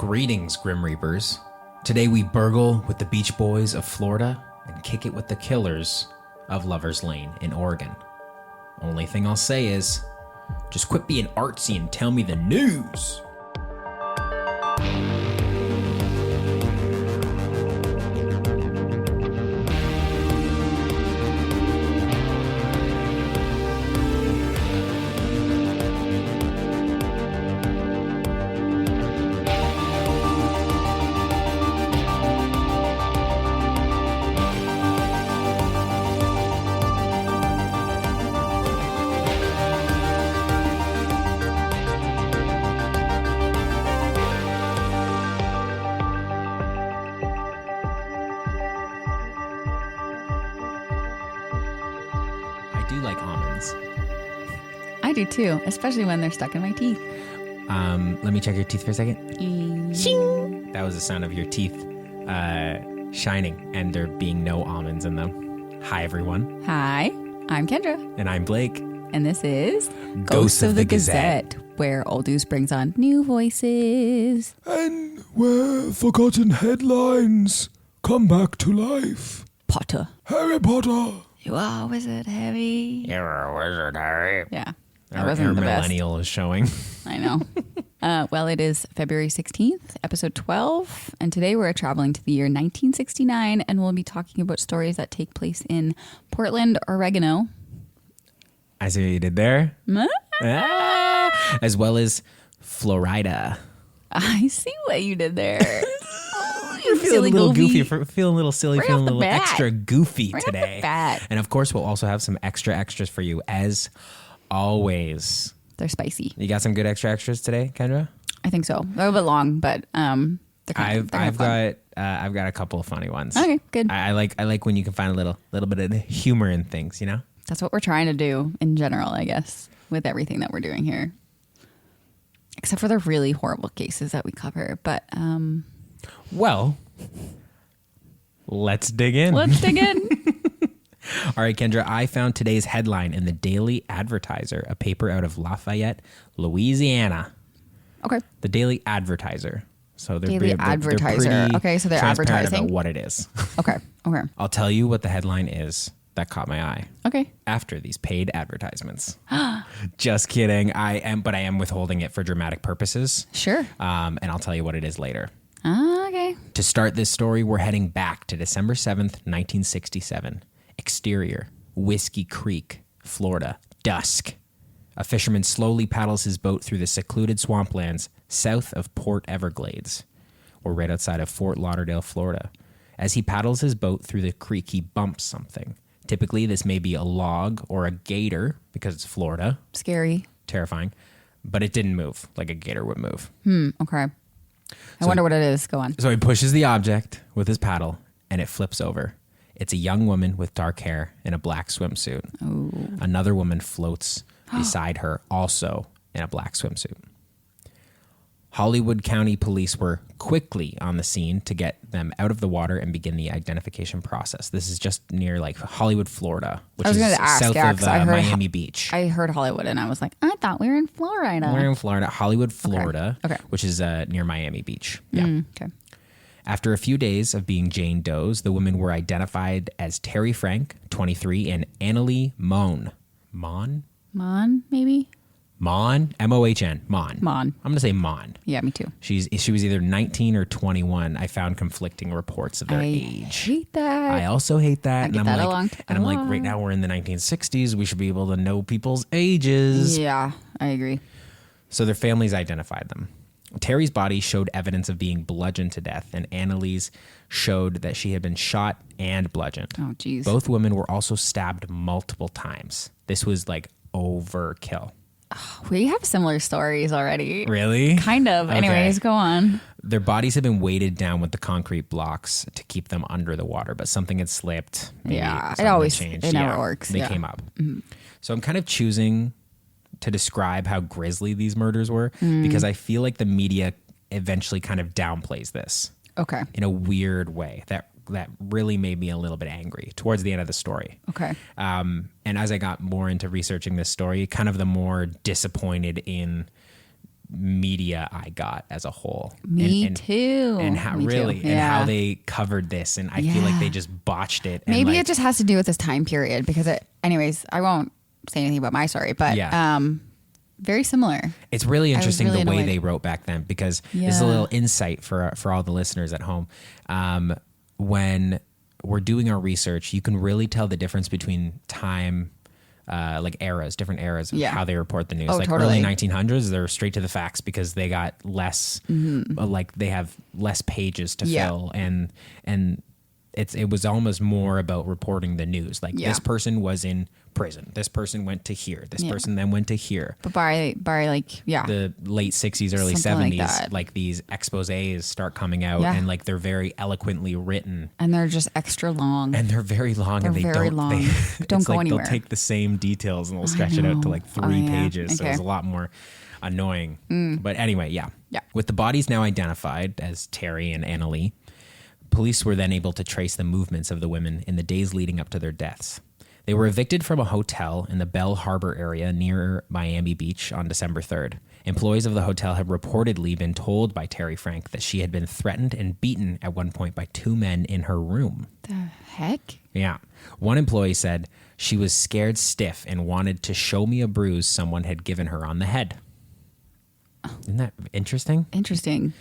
Greetings, Grim Reapers. Today we burgle with the Beach Boys of Florida and kick it with the killers of Lover's Lane in Oregon. Only thing I'll say is, just quit being artsy and tell me the news. I do too, especially when they're stuck in my teeth. Let me check your teeth for a second. Shing! That was the sound of your teeth shining and there being no almonds in them. Hi, everyone. Hi, I'm Kendra. And I'm Blake. And this is Ghosts of the Gazette, where old news brings on new voices. And where forgotten headlines come back to life. Potter. Harry Potter. You are a wizard, Harry. You're a wizard, Harry. Yeah. Our millennial is showing. I know. Well, it is February 16th, episode 12. And today we're traveling to the year 1969. And we'll be talking about stories that take place in Portland, Oregano. I see what you did there. As well as Florida. I see what you did there. You're feeling a little goofy, feeling a little silly, right feeling a little bat. extra goofy right today. And of course, we'll also have some extras for you as always. They're spicy. You got some good extras today, Kendra? I think so. They're a little bit long, but I've got a couple of funny ones. Okay, good. I like when you can find a little bit of humor in things, you know? That's what we're trying to do in general, I guess, with everything that we're doing here. Except for the really horrible cases that we cover. But well, let's dig in. Let's dig in. All right, Kendra, I found today's headline in the Daily Advertiser, a paper out of Lafayette, Louisiana. Okay. The Daily Advertiser. So they're Daily Advertiser. They're okay, so they're transparent advertising about what it is. Okay. I'll tell you what the headline is that caught my eye. Okay. After these paid advertisements. Just kidding. I am withholding it for dramatic purposes. Sure. And I'll tell you what it is later. Okay. To start this story, we're heading back to December 7th, 1967. Exterior, Whiskey Creek, Florida, dusk. A fisherman slowly paddles his boat through the secluded swamplands south of Port Everglades, or right outside of Fort Lauderdale, Florida. As he paddles his boat through the creek, he bumps something. Typically, this may be a log or a gator because it's Florida. Scary. Terrifying. But it didn't move like a gator would move. Okay. I wonder what it is. Go on. So he pushes the object with his paddle and it flips over. It's a young woman with dark hair in a black swimsuit. Ooh. Another woman floats beside her, also in a black swimsuit. Hollywood County police were quickly on the scene to get them out of the water and begin the identification process. This is just near like Hollywood, Florida, which is south of Miami Beach. I heard Hollywood and I was like, I thought we were in Florida. We're in Florida, Hollywood, Florida, okay. Which is near Miami Beach. Yeah. Okay. After a few days of being Jane Does, the women were identified as Terry Frank, 23, and Annalie Mohn. Mon, maybe? Mohn, M-O-H-N, Mohn. Mohn. I'm going to say Mohn. Yeah, me too. She was either 19 or 21. I found conflicting reports of their age. I hate that. I also hate that. I get that I'm like, right now we're in the 1960s. We should be able to know people's ages. Yeah, I agree. So their families identified them. Terry's body showed evidence of being bludgeoned to death, and Annalie's showed that she had been shot and bludgeoned. Oh, geez. Both women were also stabbed multiple times. This was like overkill. We have similar stories already. Really? Kind of. Okay. Anyways, go on. Their bodies had been weighted down with the concrete blocks to keep them under the water, but something had slipped. Yeah, it never works. They came up. Mm-hmm. So I'm kind of choosing to describe how grisly these murders were because I feel like the media eventually kind of downplays this. Okay. In a weird way that really made me a little bit angry towards the end of the story. Okay. And as I got more into researching this story, kind of the more disappointed in media I got as a whole. Me too. And how Me too. really and how they covered this, and I feel like they just botched it. And Maybe like, it just has to do with this time period because anyways, I won't say anything about my story, but very similar. it's really interesting really the way annoyed. they wrote back then, because this is a little insight for all the listeners at home. When we're doing our research, you can really tell the difference between time, like eras, different eras of how they report the news. Oh, like totally. early 1900s, they're straight to the facts because they got less, like they have less pages to fill, and it was almost more about reporting the news. Like this person was in prison, this person went to here, this person then went to here. But by like the late 60s, early Something 70s, like these exposés start coming out, and like they're very eloquently written, and they're just extra long. and they're very long, and they very don't long. They, Don't it's go like anywhere. They'll take the same details and they'll stretch it out to like 3 pages. So Okay. it's a lot more annoying. But anyway, yeah. With the bodies now identified as Terry and Annalee, police were then able to trace the movements of the women in the days leading up to their deaths. They were evicted from a hotel in the Bell Harbor area near Miami Beach on December 3rd. Employees of the hotel had reportedly been told by Terry Frank that she had been threatened and beaten at one point by 2 men in her room. The heck? Yeah. One employee said she was scared stiff and wanted to show me a bruise someone had given her on the head. Isn't that interesting? Interesting.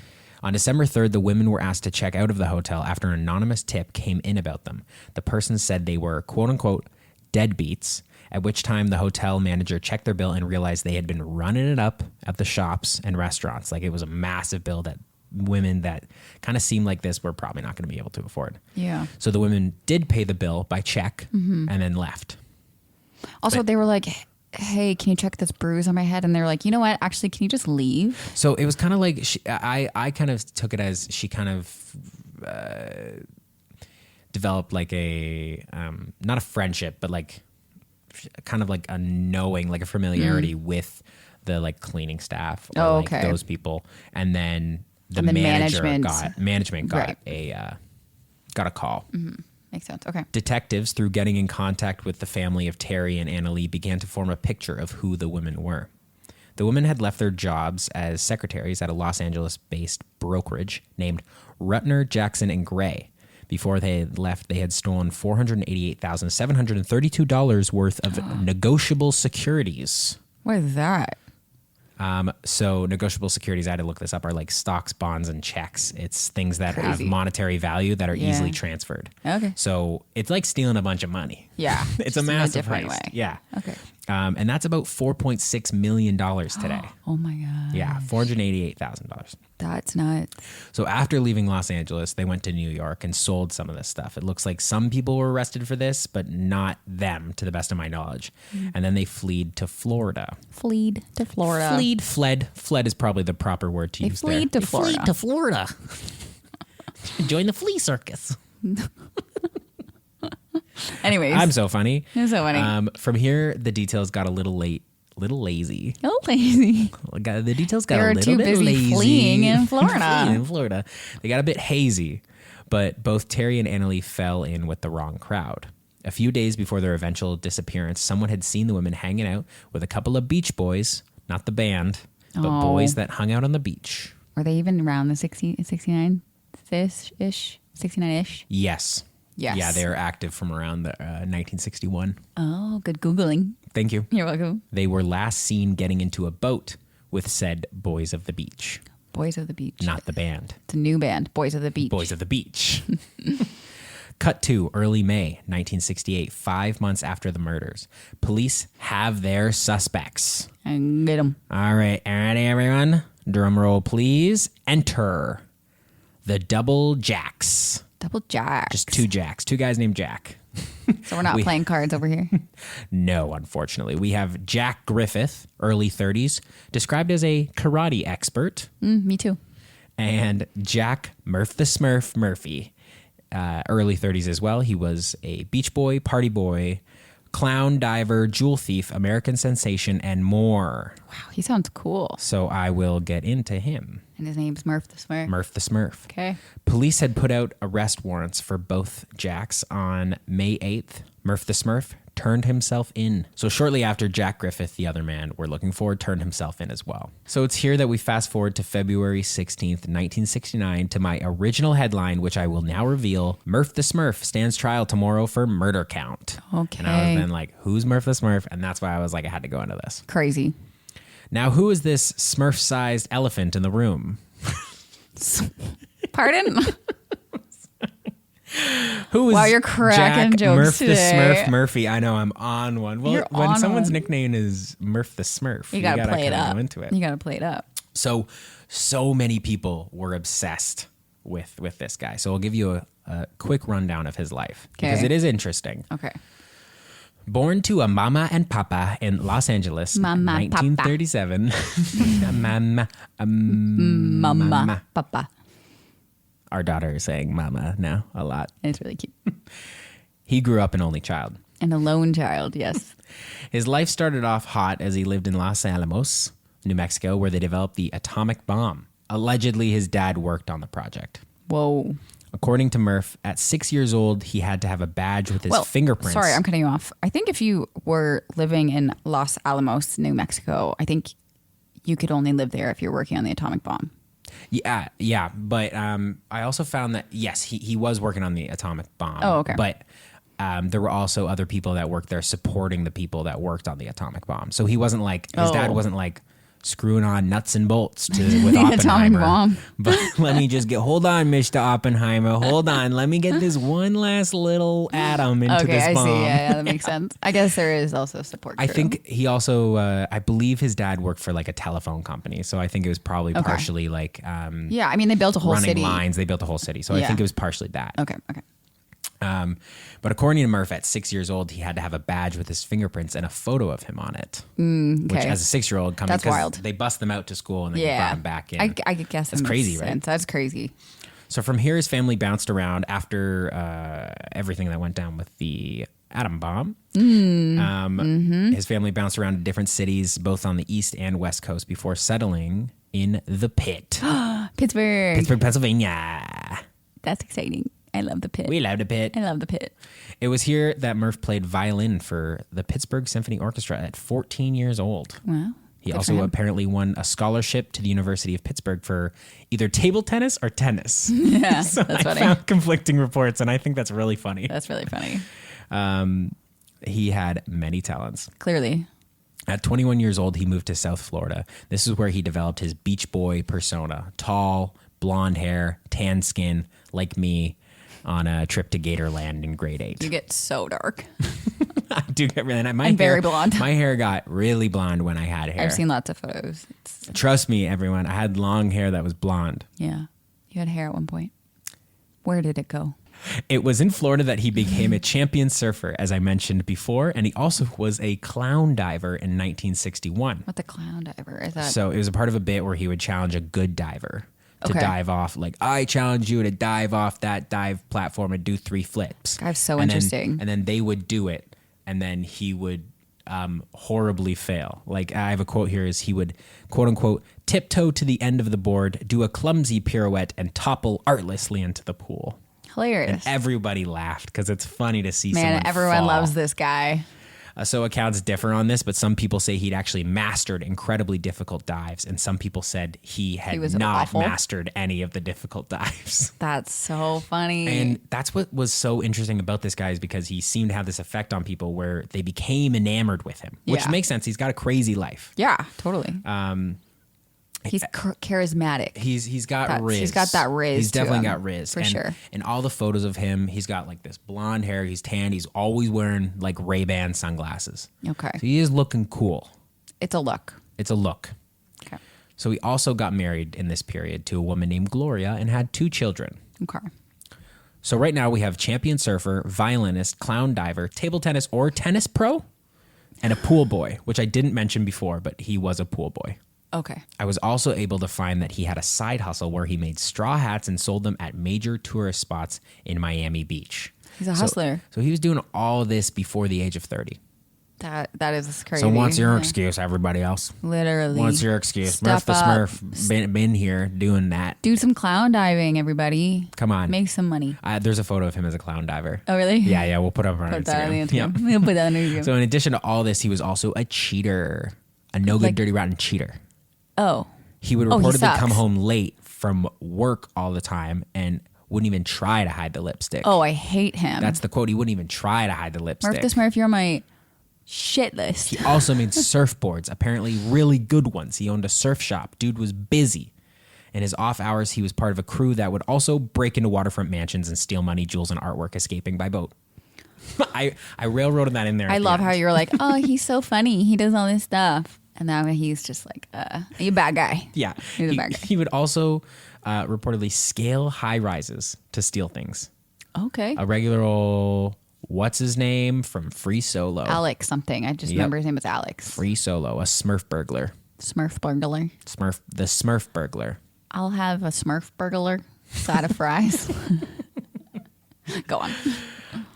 On December 3rd, the women were asked to check out of the hotel after an anonymous tip came in about them. The person said they were, quote unquote, deadbeats, at which time the hotel manager checked their bill and realized they had been running it up at the shops and restaurants. Like it was a massive bill that women that kind of seemed like this were probably not going to be able to afford. Yeah. So the women did pay the bill by check and then left. Also, they were like, hey, can you check this bruise on my head? And they're like, you know what? Actually, can you just leave? So it was kind of like I kind of took it as she kind of developed like a not a friendship, but like kind of like a knowing, like a familiarity with the like cleaning staff or like those people, and then the management got a call. Makes sense. Okay. Detectives, through getting in contact with the family of Terry and Annalee, began to form a picture of who the women were. The women had left their jobs as secretaries at a Los Angeles-based brokerage named Rutner, Jackson, and Gray. Before they had left, they had stolen $488,732 worth of negotiable securities. What is that? So negotiable securities, I had to look this up, are like stocks, bonds, and checks. It's things that have Crazy. monetary value that are easily transferred. Okay. So it's like stealing a bunch of money. Yeah. It's just a in massive different heist. way. Yeah. Okay. And that's about $4.6 million today. Oh my God. Yeah, $488,000. That's nuts. So after leaving Los Angeles, they went to New York and sold some of this stuff. It looks like some people were arrested for this, but not them, to the best of my knowledge. And then they fled to Florida. Fled to Florida. Fled is probably the proper word to use there. fled to Florida. Fled to Florida. Join the flea circus. Anyways. I'm so funny. You're so funny. From here, the details got a little lazy. Oh, lazy. The details got They a were little too bit busy lazy. fleeing in Florida. Fleeing in Florida. They got a bit hazy, but both Terry and Annalee fell in with the wrong crowd. A few days before their eventual disappearance, someone had seen the women hanging out with a couple of beach boys, not the band, but boys that hung out on the beach. Were they even around the 69-ish? 69-ish? Yes. Yes. Yeah, they're active from around the 1961. Oh, good Googling. Thank you. You're welcome. They were last seen getting into a boat with said Boys of the Beach, Boys of the Beach. not the band. It's a new band. Boys of the Beach. Boys of the Beach. Cut to early May 1968, 5 months after the murders. Police have their suspects. And get them. All right, everyone. Drum roll, please. Enter the Double Jacks. Double Jacks. Just 2 Jacks. 2 guys named Jack. So we're not playing cards over here. No, unfortunately. We have Jack Griffith, early 30s, described as a karate expert. Me too. And Jack Murph the Smurf Murphy, early 30s as well. He was a beach boy, party boy, clown, diver, jewel thief, American sensation, and more. Wow, he sounds cool. So I will get into him. And his name's Murph the Smurf. Murph the Smurf. Okay. Police had put out arrest warrants for both Jacks on May 8th. Murph the Smurf turned himself in. So shortly after, Jack Griffith, the other man we're looking for, turned himself in as well. So it's here that we fast forward to February 16th, 1969, to my original headline, which I will now reveal. Murph the Smurf stands trial tomorrow for murder count. Okay. And I was then like, who's Murph the Smurf? And that's why I was like, I had to go into this. Crazy. Now, who is this Smurf-sized elephant in the room? Pardon? Who is Wow, you're cracking Jack jokes Murph today. the Smurf Murphy? I know, I'm on one. Well, You're when on someone's one. nickname is Murph the Smurf, You gotta play it kinda up. go into it. You gotta play it up. So many people were obsessed with this guy. So I'll give you a quick rundown of his life because Okay. it is interesting. Okay. Born to a mama and papa in Los Angeles in Mama, 1937. Mama, papa. Our daughter is saying mama now a lot. It's really cute. He grew up an only child. And a lone child, yes. His life started off hot as he lived in Los Alamos, New Mexico, where they developed the atomic bomb. Allegedly, his dad worked on the project. Whoa. According to Murph, at 6 years old, he had to have a badge with his fingerprints. Sorry, I'm cutting you off. I think if you were living in Los Alamos, New Mexico, I think you could only live there if you're working on the atomic bomb. Yeah. But I also found that, yes, he was working on the atomic bomb. Oh, okay. But there were also other people that worked there supporting the people that worked on the atomic bomb. So he wasn't like, his dad wasn't like screwing on nuts and bolts with atomic Oppenheimer. bomb. But hold on, Mr. Oppenheimer. Hold on. Let me get this one last little atom into Okay, this I bomb. see. Yeah, that makes sense. I guess there is also support. I crew. think he also, I believe his dad worked for like a telephone company. So I think it was probably partially like Yeah, I mean, they built a whole running city. lines. They built a whole city. So I Yeah. think it was partially that. Okay. But according to Murph, at 6 years old, he had to have a badge with his fingerprints and a photo of him on it. Which, okay. as a 6-year-old, That's wild. They bust them out to school and then Yeah. brought him back in. I could guess That's that crazy, makes right? sense. That's crazy. So from here, his family bounced around after everything that went down with the atom bomb. His family bounced around to different cities, both on the East and West Coast, before settling in the Pit, Pittsburgh. Pennsylvania. That's exciting. I love the Pit. We love the Pit. I love the Pit. It was here that Murph played violin for the Pittsburgh Symphony Orchestra at 14 years old. Wow. He Good for also him. apparently won a scholarship to the University of Pittsburgh for either table tennis or tennis. Yeah, So that's I funny. found conflicting reports, and I think that's really funny. That's really funny. He had many talents. Clearly. At 21 years old, he moved to South Florida. This is where he developed his beach boy persona. Tall, blonde hair, tan skin, like me, on a trip to Gatorland in grade 8. You get so dark. I do get really... I'm very blonde. My hair got really blonde when I had hair. I've seen lots of photos. Trust me, everyone. I had long hair that was blonde. Yeah. You had hair at one point. Where did it go? It was in Florida that he became a champion surfer, as I mentioned before, and he also was a clown diver in 1961. What the clown diver? Is that? So it was a part of a bit where he would challenge a good diver to Okay. dive off. Like, I challenge you to dive off that dive platform and do 3 flips. That's so And then- interesting. and then they would do it, and then he would horribly fail. Like, I have a quote here is he would, quote unquote, tiptoe to the end of the board, do a clumsy pirouette, and topple artlessly into the pool. Hilarious. Everybody laughed because it's funny to see Man, someone everyone fall. loves this guy. So accounts differ on this, but some people say he'd actually mastered incredibly difficult dives, and some people said he had was not awful. mastered any of the difficult dives. That's so funny. And that's what was so interesting about this guy is because he seemed to have this effect on people where they became enamored with him, which Yeah. makes sense. He's got a crazy life. yeah, totally. He's charismatic. He's got That's- riz. he's got that riz He's to definitely him, got riz. for and, sure. And all the photos of him, he's got like this blonde hair. He's tan. He's always wearing like Ray-Ban sunglasses. Okay. So he is looking cool. It's a look. It's a look. Okay. So he also got married in this period to a woman named Gloria and had 2 children. Okay. So right now we have champion surfer, violinist, clown diver, table tennis or tennis pro, and a pool boy, which I didn't mention before, but he was a pool boy. Okay. I was also able to find that he had a side hustle where he made straw hats and sold them at major tourist spots in Miami Beach. He's a hustler. So he was doing all of this before the age of 30. That is crazy. So what's your excuse, everybody else? Literally. What's your excuse? Step Murph the up. Smurf been here doing that. Do some clown diving, everybody. Come on. Make some money. There's a photo of him as a clown diver. Oh, really? Yeah, we'll put it up on Put that on the Instagram. Instagram. Yep. We'll put that on Instagram. So in addition to all this, he was also a cheater. A no good, dirty, rotten cheater. Oh. He would Oh, he reportedly sucks. come home late from work all the time and wouldn't even try to hide the lipstick. Oh, I hate him. That's the quote. He wouldn't even try to hide the lipstick. Murph the Smurf, you're on my shit list. He also made surfboards, apparently really good ones. He owned a surf shop. Dude was busy. In his off hours, he was part of a crew that would also break into waterfront mansions and steal money, jewels, and artwork, escaping by boat. I railroaded that in there. I love how you're like, oh, he's so funny. He does all this stuff. And now he's just like, you a bad guy. Yeah. He's a bad guy. He would also reportedly scale high rises to steal things. Okay. A regular old, what's his name from Free Solo? Alex something. I just remember his name was Alex. Free Solo, a Smurf burglar. Smurf burglar. The Smurf burglar. I'll have a Smurf burglar, side of fries. Go on.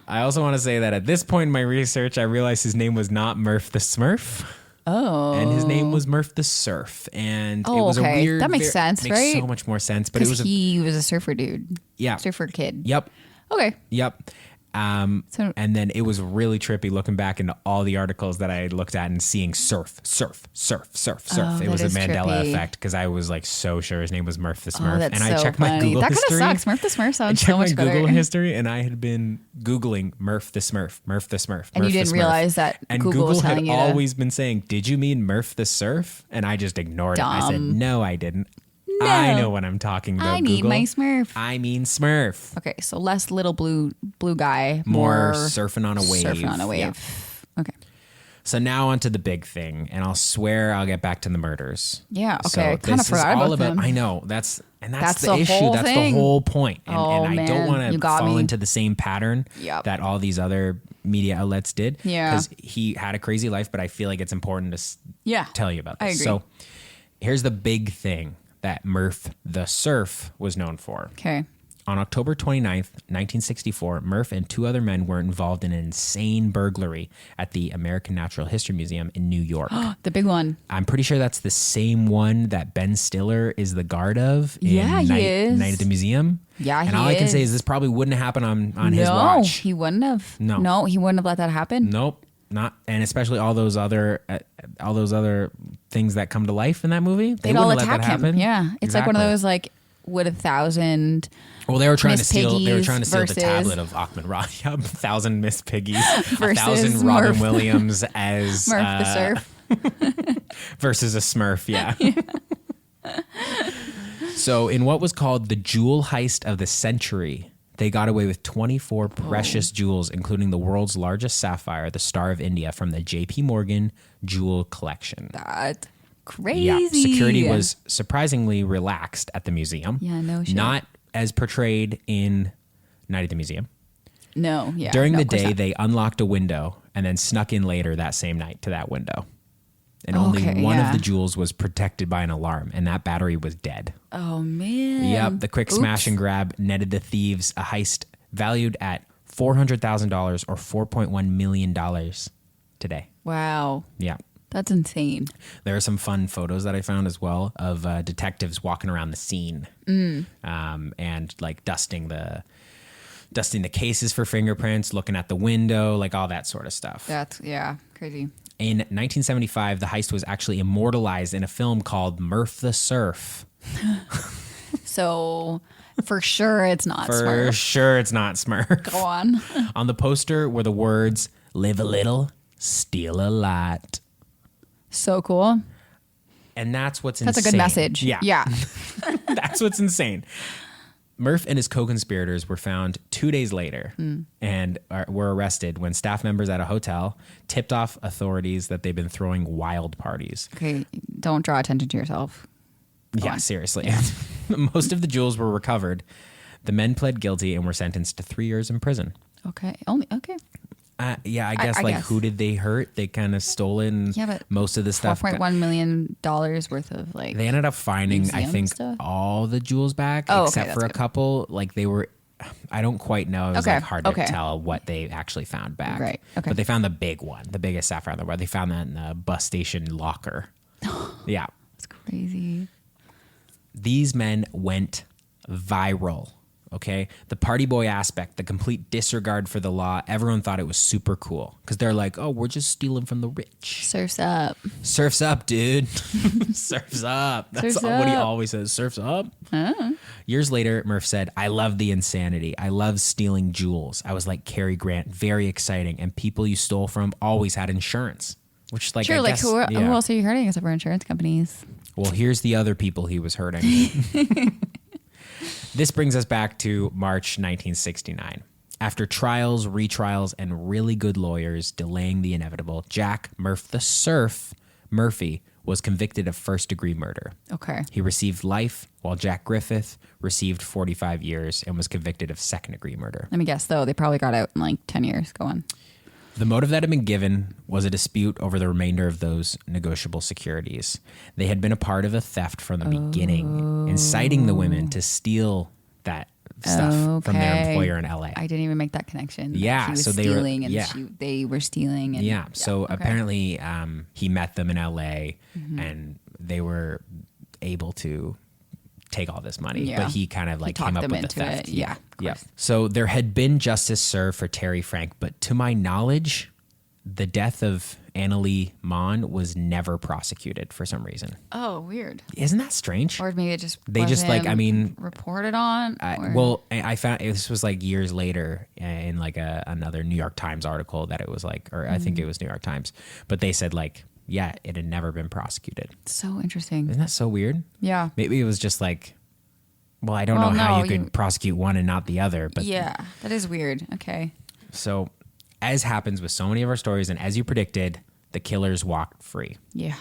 I also want to say that at this point in my research, I realized his name was not Murph the Smurf. Oh. And his name was Murph the Surf. And it Oh, was okay. a weird... That makes sense, makes right? so much more sense. But it was he was a surfer dude. Yeah. Surfer kid. Yep. Okay. Yep. So- And then it was really trippy looking back into all the articles that I had looked at and seeing surf. Oh, It was a that is Mandela trippy. effect because I was like so sure his name was Murph the Smurf. Oh, that's and I so checked funny. my Google That history. kind of sucks. Murph the Smurf I sounds checked so much my better. Google history and I had been Googling Murph the Smurf. And you didn't realize that and Google was telling had you to- always been saying, "Did you mean Murph the Surf?" And I just ignored it. I said, Dumb. "No, I didn't. No. I know what I'm talking about." I need Google. my Smurf. I mean Smurf. Okay, so less little blue guy, More surfing on a wave. Surfing on a wave. Yeah. Okay. So now onto the big thing, and I'll swear I'll get back to the murders. Yeah, So okay. I kind of this is forgot all about them. I know that's That's the the issue. whole That's thing. the whole point. And, Oh, and I don't man. want You to got fall me. into the same pattern Yep. that all these other media outlets did. Yeah. Because he had a crazy life, but I feel like it's important to Yeah, tell you about this. I agree. So here's the big thing that Murph the Surf was known for. Okay. On October 29th, 1964, Murph and two other men were involved in an insane burglary at the American Natural History Museum in New York. The big one. I'm pretty sure that's the same one that Ben Stiller is the guard of in Yeah, he is. Night at the Museum. Yeah, and he all I can say is. is this probably wouldn't happen on his No, watch. he wouldn't have. No. No, he wouldn't have let that happen. Nope, not. And especially all those other things that come to life in that movie. They They'd all wouldn't let attack that him. happen. Yeah. It's like one of Exactly. those like would 1,000 Well, they were trying to Miss steal. They were Piggies trying to steal the versus- tablet of Achman Ra. 1,000 Miss Piggies, Versus 1,000 Robin Smurf. Williams as Murph the Surf. versus a Smurf. Yeah. So, in what was called the jewel heist of the century, they got away with 24 precious jewels, including the world's largest sapphire, the Star of India, from the J.P. Morgan Jewel Collection. That crazy. Yeah, security was surprisingly relaxed at the museum. Yeah, no shit. Not as portrayed in Night at the Museum. No, yeah. During no, the of course day, not. they unlocked a window and then snuck in later that same night to that window. And only Okay, one yeah. of the jewels was protected by an alarm, and that battery was dead. Oh man. Yep, the quick smash and grab netted the thieves a heist valued at $400,000 or $4.1 million today. Wow. Yeah. That's insane. There are some fun photos that I found as well of detectives walking around the scene and like dusting the cases for fingerprints, looking at the window, like all that sort of stuff. That's crazy. In 1975, the heist was actually immortalized in a film called Murph the Surf. So for sure it's not For Smurf. sure it's not Smurf. Go on. On the poster were the words, "Live a little, steal a lot." So cool. And that's what's That's insane. a good message. Yeah. Yeah. That's what's insane. Murph and his co-conspirators were found 2 days later and were arrested when staff members at a hotel tipped off authorities that they'd been throwing wild parties. Okay. Don't draw attention to yourself. Go Yeah, on. seriously. Most of the jewels were recovered. The men pled guilty and were sentenced to 3 years in prison. Okay. Okay. Yeah, I guess I like guess. who did they hurt? They kind of stole in Yeah, but most of the stuff. $4.1 million worth of like. They ended up finding, I museum think, stuff? all the jewels back Oh, okay, except that's for a good. couple. Like they were, I don't quite know. It was Okay, like hard to okay. tell what they actually found back. Right, okay. But they found the big one, the biggest sapphire in the world. They found that in the bus station locker. Yeah. That's crazy. These men went viral. Okay. The party boy aspect, the complete disregard for the law. Everyone thought it was super cool because they're like, oh, we're just stealing from the rich. Surf's up. Surf's up, dude. Surf's up. That's Surf's what he up. always says. Surf's up. Years later, Murph said, I love the insanity. I love stealing jewels. I was like Cary Grant, very exciting. And people you stole from always had insurance. Which, like, Sure, I like guess, who yeah. else are you hurting except for insurance companies? Well, here's the other people he was hurting. This brings us back to March 1969. After trials, retrials, and really good lawyers delaying the inevitable, Jack Murph the Surf Murphy was convicted of first-degree murder. Okay. He received life, while Jack Griffith received 45 years and was convicted of second-degree murder. Let me guess, though. They probably got out in like 10 years. Go on. The motive that had been given was a dispute over the remainder of those negotiable securities. They had been a part of a theft from the beginning, inciting the women to steal that stuff from their Okay. employer in LA. I didn't even make that connection. Like, Yeah, he was so they were- stealing and yeah. they were stealing. And, Yeah. So okay. apparently he met them in LA and they were able to take all this money. Yeah. But he kind of like talked came up them with the into theft. it. Yeah, of Yeah. course. So there had been justice served for Terry Frank, but to my knowledge, the death of Annalee Mon was never prosecuted for some reason. Oh, weird. Isn't that strange? Or maybe it just They just, like, I mean- reported on. or- Well, I found this was like years later in like another New York Times article that it was like, or I think it was New York Times, but they said like, yeah, it had never been prosecuted. So interesting. Isn't that so weird? Yeah. Maybe it was just like, well, I don't Well, know how no, you could prosecute one and not the other, but Yeah, that is weird. Okay. so as happens with so many of our stories, and as you predicted, the killers walked free. Yeah.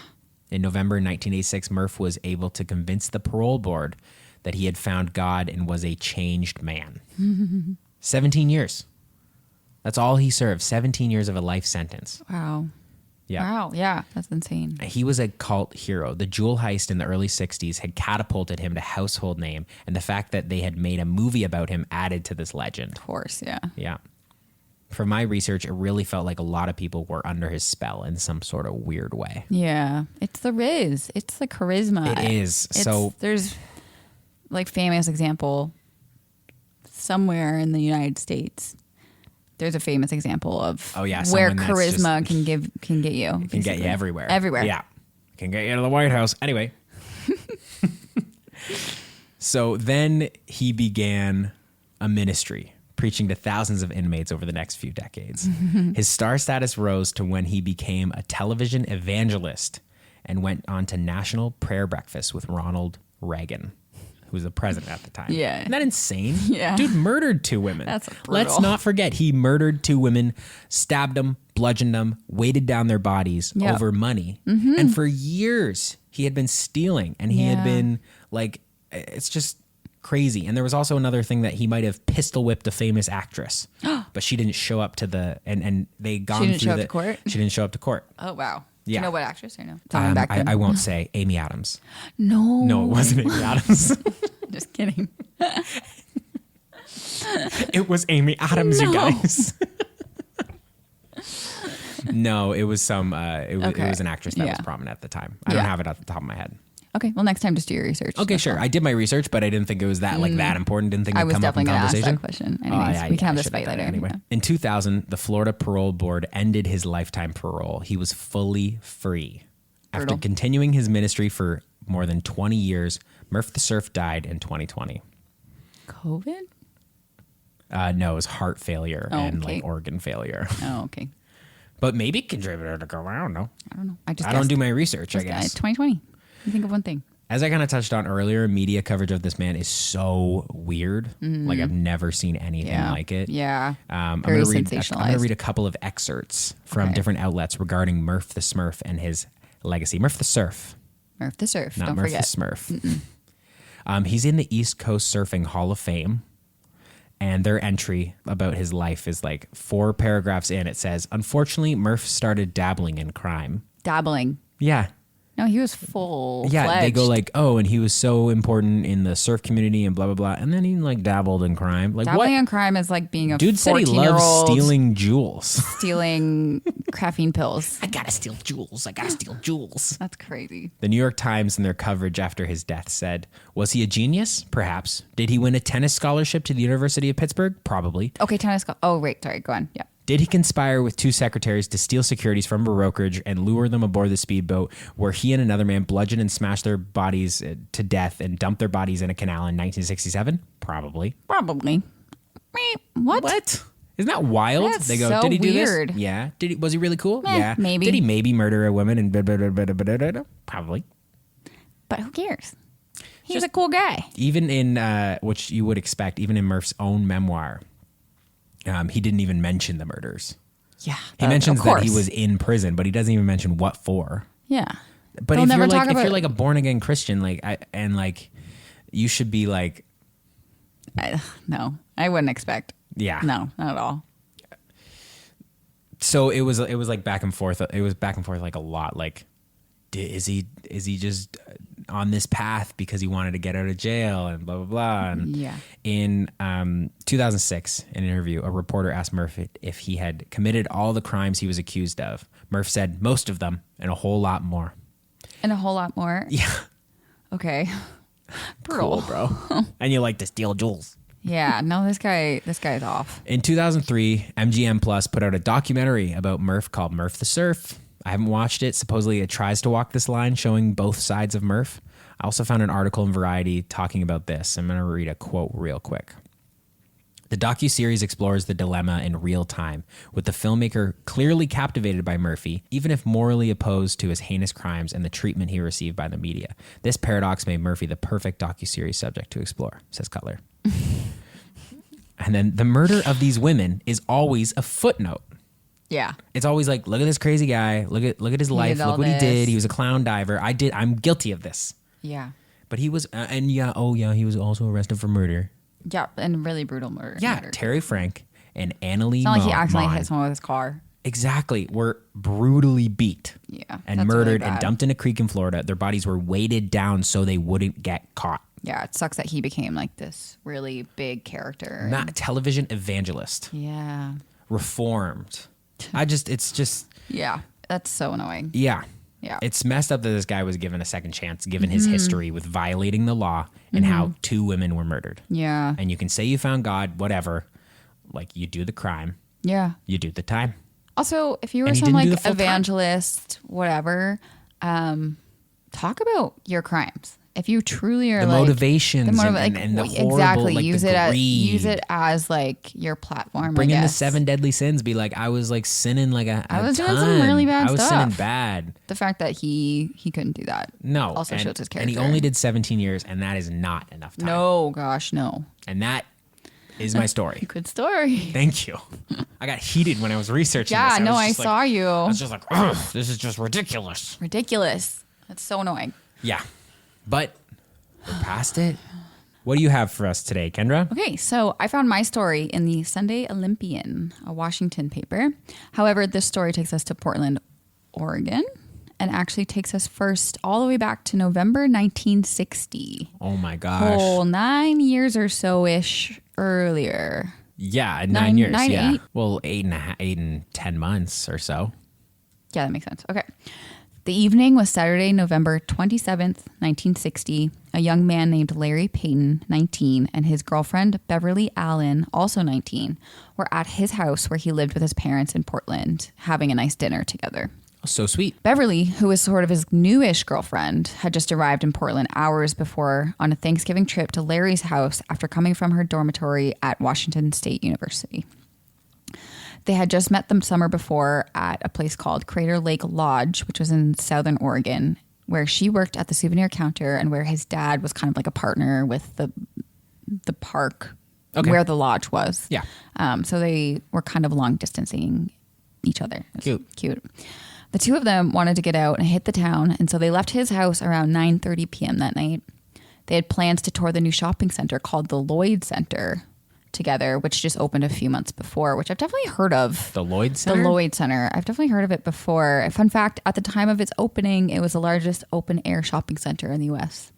In November 1986, Murph was able to convince the parole board that he had found God and was a changed man. 17 years. That's all he served, 17 years of a life sentence. Wow. Yeah. Wow. Yeah, that's insane. He was a cult hero. The jewel heist in the early 60s had catapulted him to household name, and the fact that they had made a movie about him added to this legend. Of course. Yeah. Yeah. From my research, it really felt like a lot of people were under his spell in some sort of weird way. Yeah. It's the riz. It's the charisma. It is. So there's like famous example somewhere in the United States. There's a famous example of Oh, yeah, where someone that's charisma can get you. it can get you everywhere. Everywhere. Yeah. Can get you to the White House. Anyway. So then he began a ministry, preaching to thousands of inmates over the next few decades. His star status rose to when he became a television evangelist and went on to national prayer breakfasts with Ronald Reagan, who was the president at the time. Yeah. Isn't that insane? Yeah. Dude murdered 2 women. That's brutal. Let's not forget, he murdered 2 women, stabbed them, bludgeoned them, weighted down their bodies Yep. over money. And for years, he had been stealing, and he had Yeah. been like, it's just crazy. And there was also another thing that he might have pistol whipped a famous actress, but she didn't show up to the, and they gone didn't through show up the, to court? She didn't show up to court. Oh wow. Do Yeah. you know what actress or no? Tell me back then. I won't say Amy Adams. No. No, it wasn't Amy Adams. Just kidding. It was Amy Adams, you No. guys. No, it was some. It Okay. was an actress that was Yeah. prominent at the time. I don't Yeah. have it off the top of my head. Okay. Well, next time just do your research. Okay, That's sure. all. I did my research, but I didn't think it was that that important. Didn't think I it'd was come up in definitely going to ask conversation. that question. Anyways, we can have this fight later. Anyway, Yeah. in 2000, the Florida Parole Board ended his lifetime parole. He was fully free. After Brutal. continuing his ministry for more than 20 years, Murph the Surf died in 2020. COVID? No, it was heart failure Oh, and okay. like organ failure. Oh, okay. But maybe contributor to go. I don't know. I don't know. I don't do my research, I guess. 2020. You think of one thing. As I kind of touched on earlier, media coverage of this man is so weird. Like I've never seen anything Yeah. like it. Yeah. I'm Very going to read sensationalized. a couple of excerpts from Okay. different outlets regarding Murph the Smurf and his legacy. Murph the Surf, Murph the Surf. not Don't Murph forget. the Smurf. He's in the East Coast Surfing Hall of Fame. And their entry about his life is like 4 paragraphs in. It says, unfortunately, Murph started dabbling in crime. Dabbling. Yeah. No, he was full. Yeah, they go like, oh, and he was so important in the surf community and blah, blah, blah. And then he like dabbled in crime. Like dabbling what? in crime is like being a Dude said he loves stealing jewels. stealing caffeine pills. I gotta steal jewels. I gotta steal jewels. That's crazy. The New York Times, in their coverage after his death, said, was he a genius? Perhaps. Did he win a tennis scholarship to the University of Pittsburgh? Probably. Okay, tennis. Oh, wait. Sorry. Go on. Yeah. Did he conspire with two secretaries to steal securities from a brokerage and lure them aboard the speedboat where he and another man bludgeoned and smashed their bodies to death and dumped their bodies in a canal in 1967? Probably. Probably. What? Isn't that wild? That's They go, so did he do weird. this? Yeah. Was he really cool? Yeah. Maybe. Did he maybe murder a woman and blah, blah, blah, blah, blah, blah, blah? Probably. But who cares? He's a cool guy. Even in, which you would expect, even in Murph's own memoir, he didn't even mention the murders. Yeah. He mentions that he was in prison, but he doesn't even mention what for. Yeah. But if you're like a born again Christian, you should be like, no, I wouldn't expect. Yeah. No, not at all. So it was like back and forth. It was back and forth like a lot. Like, is he just on this path because he wanted to get out of jail and blah, blah, blah. And yeah. In 2006, in an interview, a reporter asked Murph if he had committed all the crimes he was accused of. Murph said, most of them and a whole lot more. And a whole lot more? Yeah. Okay. Brutal. Cool, bro. And you like to steal jewels. Yeah. No, this guy's off. In 2003, MGM Plus put out a documentary about Murph called Murph the Surf. I haven't watched it. Supposedly it tries to walk this line, showing both sides of Murph. I also found an article in Variety talking about this. I'm going to read a quote real quick. The docuseries explores the dilemma in real time, with the filmmaker clearly captivated by Murphy, even if morally opposed to his heinous crimes and the treatment he received by the media. This paradox made Murphy the perfect docuseries subject to explore, says Cutler. And then the murder of these women is always a footnote. Yeah. It's always like, look at this crazy guy. Look at his life. Look what he did. He was a clown diver. I'm guilty of this. Yeah. But he was, he was also arrested for murder. Yeah, and really brutal murder. Yeah, Terry Frank and Annalee It's not like he accidentally hit someone with his car. Exactly. Were brutally beat. Yeah. And murdered and dumped in a creek in Florida. Their bodies were weighted down so they wouldn't get caught. Yeah, it sucks that he became like this really big character. Not television evangelist. Yeah. Reformed. It's just. Yeah, that's so annoying. Yeah. Yeah. It's messed up that this guy was given a second chance, given his history with violating the law and how two women were murdered. Yeah. And you can say you found God, whatever. Like, you do the crime. Yeah. You do the time. Also, if you were some like evangelist, whatever, talk about your crimes. If you truly are the like motivations and the horrible, exactly like, use the it greed. use it as like your platform. Bring in the 7 deadly sins. Be like, I was like sinning like I was doing some really bad stuff. I was stuff. sinning bad. The fact that he couldn't do that. No, also shows his character. And he only did 17 years, and that is not enough time. No, gosh, no. And that is my story. Good story. Thank you. I got heated when I was researching yeah, this. I saw you. I was just like, ugh, this is just ridiculous. Ridiculous. That's so annoying. Yeah. But we're past it. What do you have for us today, Kendra? Okay, so I found my story in the Sunday Olympian, a Washington paper. However, this story takes us to Portland, Oregon, and actually takes us first all the way back to November 1960. Oh my gosh. Whole 9 years or so-ish earlier. Yeah, 9 years. 9, yeah. 8? Well, 8 and 10 months or so. Yeah, that makes sense. Okay. The evening was Saturday, November 27th, 1960. A young man named Larry Peyton, 19, and his girlfriend, Beverly Allan, also 19, were at his house where he lived with his parents in Portland, having a nice dinner together. So sweet. Beverly, who was sort of his newish girlfriend, had just arrived in Portland hours before on a Thanksgiving trip to Larry's house after coming from her dormitory at Washington State University. They had just met the summer before at a place called Crater Lake Lodge, which was in Southern Oregon, where she worked at the souvenir counter and where his dad was kind of like a partner with the park where the lodge was. Yeah. So they were kind of long distancing each other. Cute. The two of them wanted to get out and hit the town, and so they left his house around 9:30 p.m. that night. They had plans to tour the new shopping center called the Lloyd Center. together, which just opened a few months before, which I've definitely heard of. The Lloyd Center? The Lloyd Center. I've definitely heard of it before. Fun fact, at the time of its opening, it was the largest open-air shopping center in the U.S.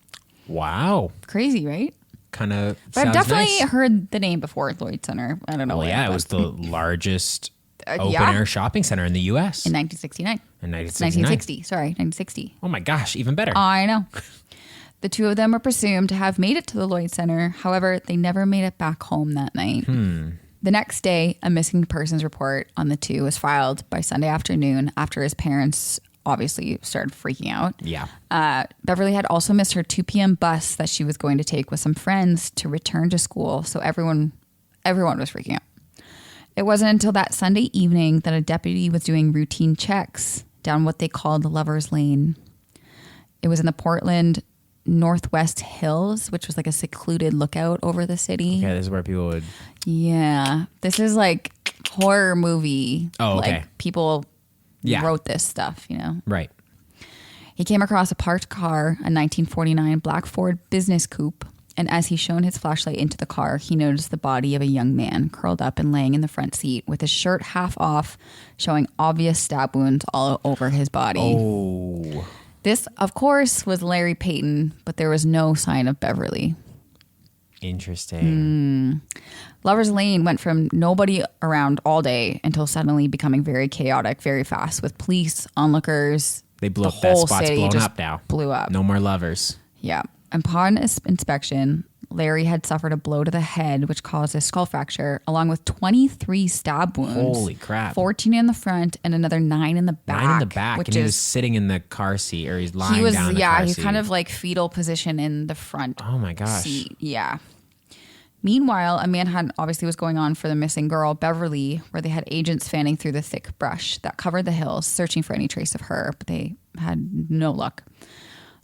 Wow. Crazy, right? Kind of But I've definitely nice. heard the name before, Lloyd Center. I don't know. Well, why, yeah, it but- was the largest yeah. open-air shopping center in the U.S. In 1969. In 1969. 1960. Sorry, 1960. Oh my gosh, even better. I know. The two of them were presumed to have made it to the Lloyd Center. However, they never made it back home that night. The next day, a missing persons report on the two was filed by Sunday afternoon after his parents obviously started freaking out. Yeah. Beverly had also missed her 2 p.m. bus that she was going to take with some friends to return to school. So everyone was freaking out. It wasn't until that Sunday evening that a deputy was doing routine checks down what they called Lover's Lane. It was in the Portland Northwest Hills, which was like a secluded lookout over the city. Yeah, this is where people would... Yeah. This is like horror movie. Oh, okay. Like people Yeah. wrote this stuff, you know? Right. He came across a parked car, a 1949 black Ford business coupe, and as he shone his flashlight into the car, he noticed the body of a young man curled up and laying in the front seat with his shirt half off, showing obvious stab wounds all over his body. Oh. This, of course, was Larry Peyton, but there was no sign of Beverly. Interesting. Lover's Lane went from nobody around all day until suddenly becoming very chaotic very fast, with police, onlookers. They blew the up. That whole spot's city blown just up now. Blew up. No more lovers. Yeah. Upon inspection, Larry had suffered a blow to the head, which caused a skull fracture, along with 23 stab wounds. Holy crap. 14 in the front and another 9 in the back. 9 in the back. Which And he is, was sitting in the car seat, or he's lying he was, down in the yeah, car he's seat. kind of like fetal position in the front Oh my gosh. seat. Yeah. Meanwhile, a manhunt obviously was going on for the missing girl, Beverly, where they had agents fanning through the thick brush that covered the hills, searching for any trace of her, but they had no luck.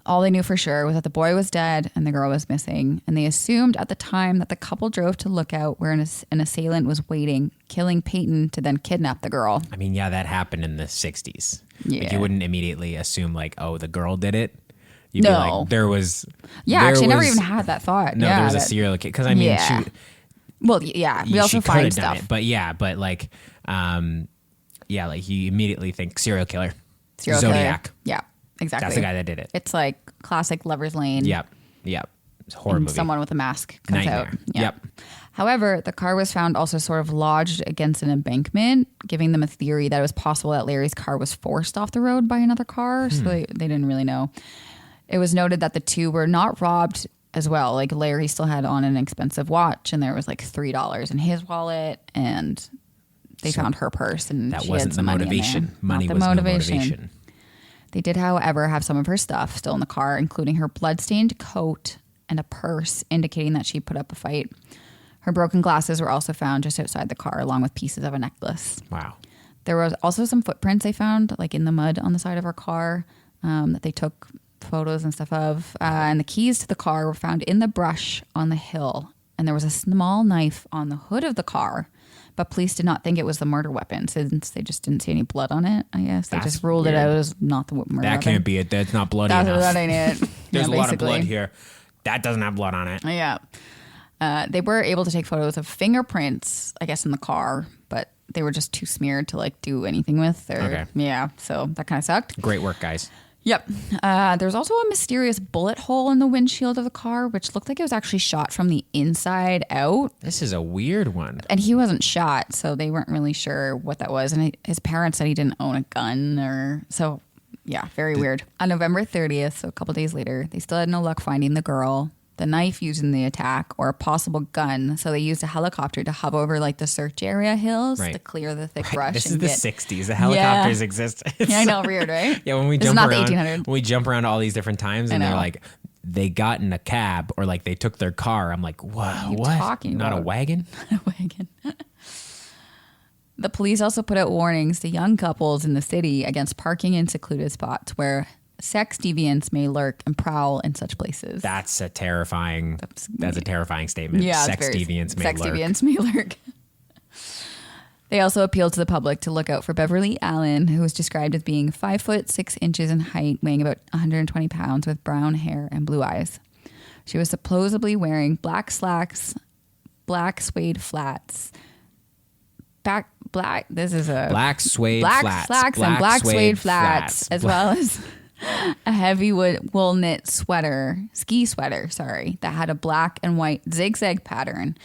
All they knew for sure was that the boy was dead and the girl was missing, and they assumed at the time that the couple drove to Lookout where an assailant was waiting, killing Peyton to then kidnap the girl. I mean, yeah, that happened in the 60s. Like, Yeah. you wouldn't immediately assume, like, oh, the girl did it. You'd be No. like, there was... Yeah, there actually, I never was- even had that thought. No, yeah, there was a that- serial killer. Because, I mean, Yeah. Well, yeah, we also she could find have done stuff. it. But, yeah, but, like, yeah, like, you immediately think serial killer. Serial killer. Zodiac. Yeah, exactly. That's the guy that did it. It's like classic Lover's Lane. Yep. It's a horror and movie. someone with a mask comes Nightmare. out. Yeah. Yep. However, the car was found also sort of lodged against an embankment, giving them a theory that it was possible that Larry's car was forced off the road by another car. So they didn't really know. It was noted that the two were not robbed as well. Like Larry still had on an expensive watch, and there was like $3 in his wallet, and they found her purse, and That she wasn't had the some money in motivation. there. Money Not was the no motivation. motivation. They did, however, have some of her stuff still in the car, including her bloodstained coat and a purse, indicating that she put up a fight. Her broken glasses were also found just outside the car, along with pieces of a necklace. Wow. There was also some footprints they found, like in the mud on the side of her car, that they took photos and stuff of. And the keys to the car were found in the brush on the hill. And there was a small knife on the hood of the car, but police did not think it was the murder weapon since they just didn't see any blood on it, I guess. They That's just ruled weird. it out as not the murder weapon. That can't be it. That's not bloody enough. That ain't it. There's Yeah, a lot of basically. blood here. That doesn't have blood on it. Yeah. They were able to take photos of fingerprints, I guess, in the car, but they were just too smeared to like do anything with. Okay. Yeah. So that kind of sucked. Great work, guys. Yep. There's also a mysterious bullet hole in the windshield of the car, which looked like it was actually shot from the inside out. This is a weird one. And he wasn't shot, so they weren't really sure what that was. And his parents said he didn't own a gun, or so. Yeah, very weird. On November 30th, so a couple days later, they still had no luck finding the girl, the knife used in the attack, or a possible gun. So they used a helicopter to hover over like the search area hills Right. to clear the thick brush. This is and the get, 60s. The helicopters exist. Yeah, I know, weird, right? Yeah, when we This is jump not the around, 1800s. when we jump around all these different times, and I they're know. like, they got in a cab, or like they took their car. I'm like, what? you What? talking Not a about? wagon? wagon. The police also put out warnings to young couples in the city against parking in secluded spots where sex deviants may lurk and prowl in such places. That's a terrifying. That's a terrifying statement. Yeah, it's sex very- deviants may sex lurk. deviants may lurk. They also appealed to the public to look out for Beverly Allan, who was described as being 5 foot 6 inches in height, weighing about 120 pounds, with brown hair and blue eyes. She was supposedly wearing black slacks, black suede flats. This is a Black suede black flats. slacks and black suede flats, as Black- well as a heavy wool knit ski sweater, that had a black and white zigzag pattern,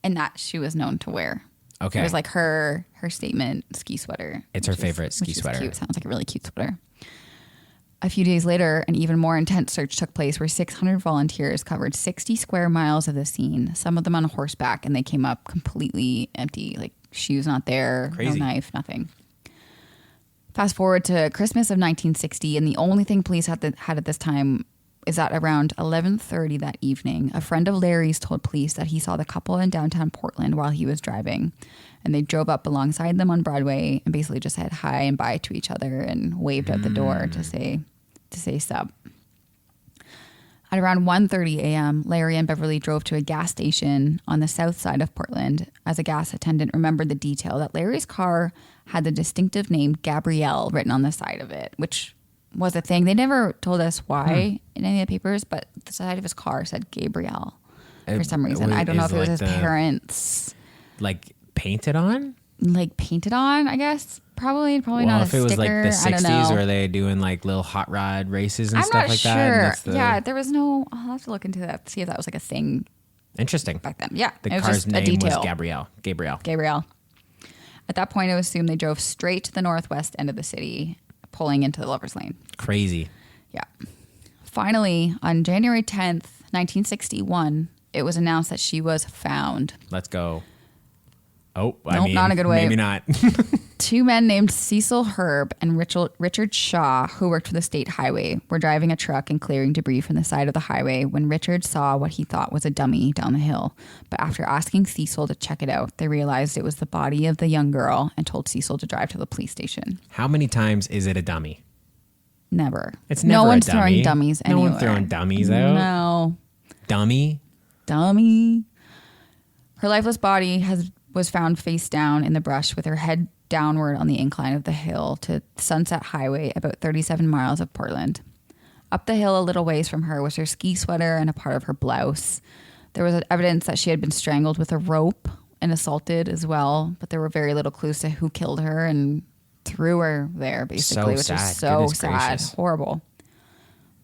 and that she was known to wear. Okay. It was like her statement ski sweater. It's her favorite ski which is sweater. Cute. Sounds like a really cute sweater. A few days later, an even more intense search took place where 600 volunteers covered 60 square miles of the scene, some of them on horseback, and they came up completely empty. Like, shoes not there, Crazy. no knife, nothing. Fast forward to Christmas of 1960, and the only thing police had at this time is that around 11:30 that evening, a friend of Larry's told police that he saw the couple in downtown Portland while he was driving. And they drove up alongside them on Broadway and basically just said hi and bye to each other and waved out the door to say sup. At around 1:30 a.m., Larry and Beverly drove to a gas station on the south side of Portland as a gas attendant remembered the detail that Larry's car had the distinctive name Gabrielle written on the side of it, which was a thing. They never told us why in any of the papers, but the side of his car said Gabrielle for some reason. I don't know if it was his parents. Like painted on? Like painted on, I guess. Probably not a if it sticker. was like the I don't 60s know. where they doing like little hot rod races and I'm stuff not like sure. that. Yeah, there was no. I'll have to look into that to see if that was like a thing Interesting. back then. Yeah, The it was car's just a name detail. was Gabrielle. Gabrielle. At that point, it was assumed they drove straight to the northwest end of the city, pulling into the Lover's Lane. Crazy. Yeah. Finally, on January 10th, 1961, it was announced that she was found. Let's go. Oh, Nope, not a good way. Maybe not. Two men named Cecil Herb and Richard Shaw, who worked for the state highway, were driving a truck and clearing debris from the side of the highway when Richard saw what he thought was a dummy down the hill. But after asking Cecil to check it out, they realized it was the body of the young girl and told Cecil to drive to the police station. How many times is it a dummy? Never. It's never No one's a dummy. throwing dummies anywhere. No one's throwing dummies out. No. Dummy? Her lifeless body was found face down in the brush with her head downward on the incline of the hill to Sunset Highway, about 37 miles of Portland. Up the hill a little ways from her was her ski sweater and a part of her blouse. There was evidence that she had been strangled with a rope and assaulted as well, but there were very little clues to who killed her and threw her there, basically, which is so Goodness sad. gracious. Horrible.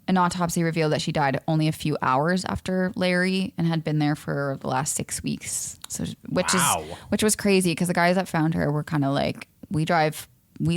An autopsy revealed that she died only a few hours after Larry and had been there for the last 6 weeks. So, which was crazy because the guys that found her were kind of like, we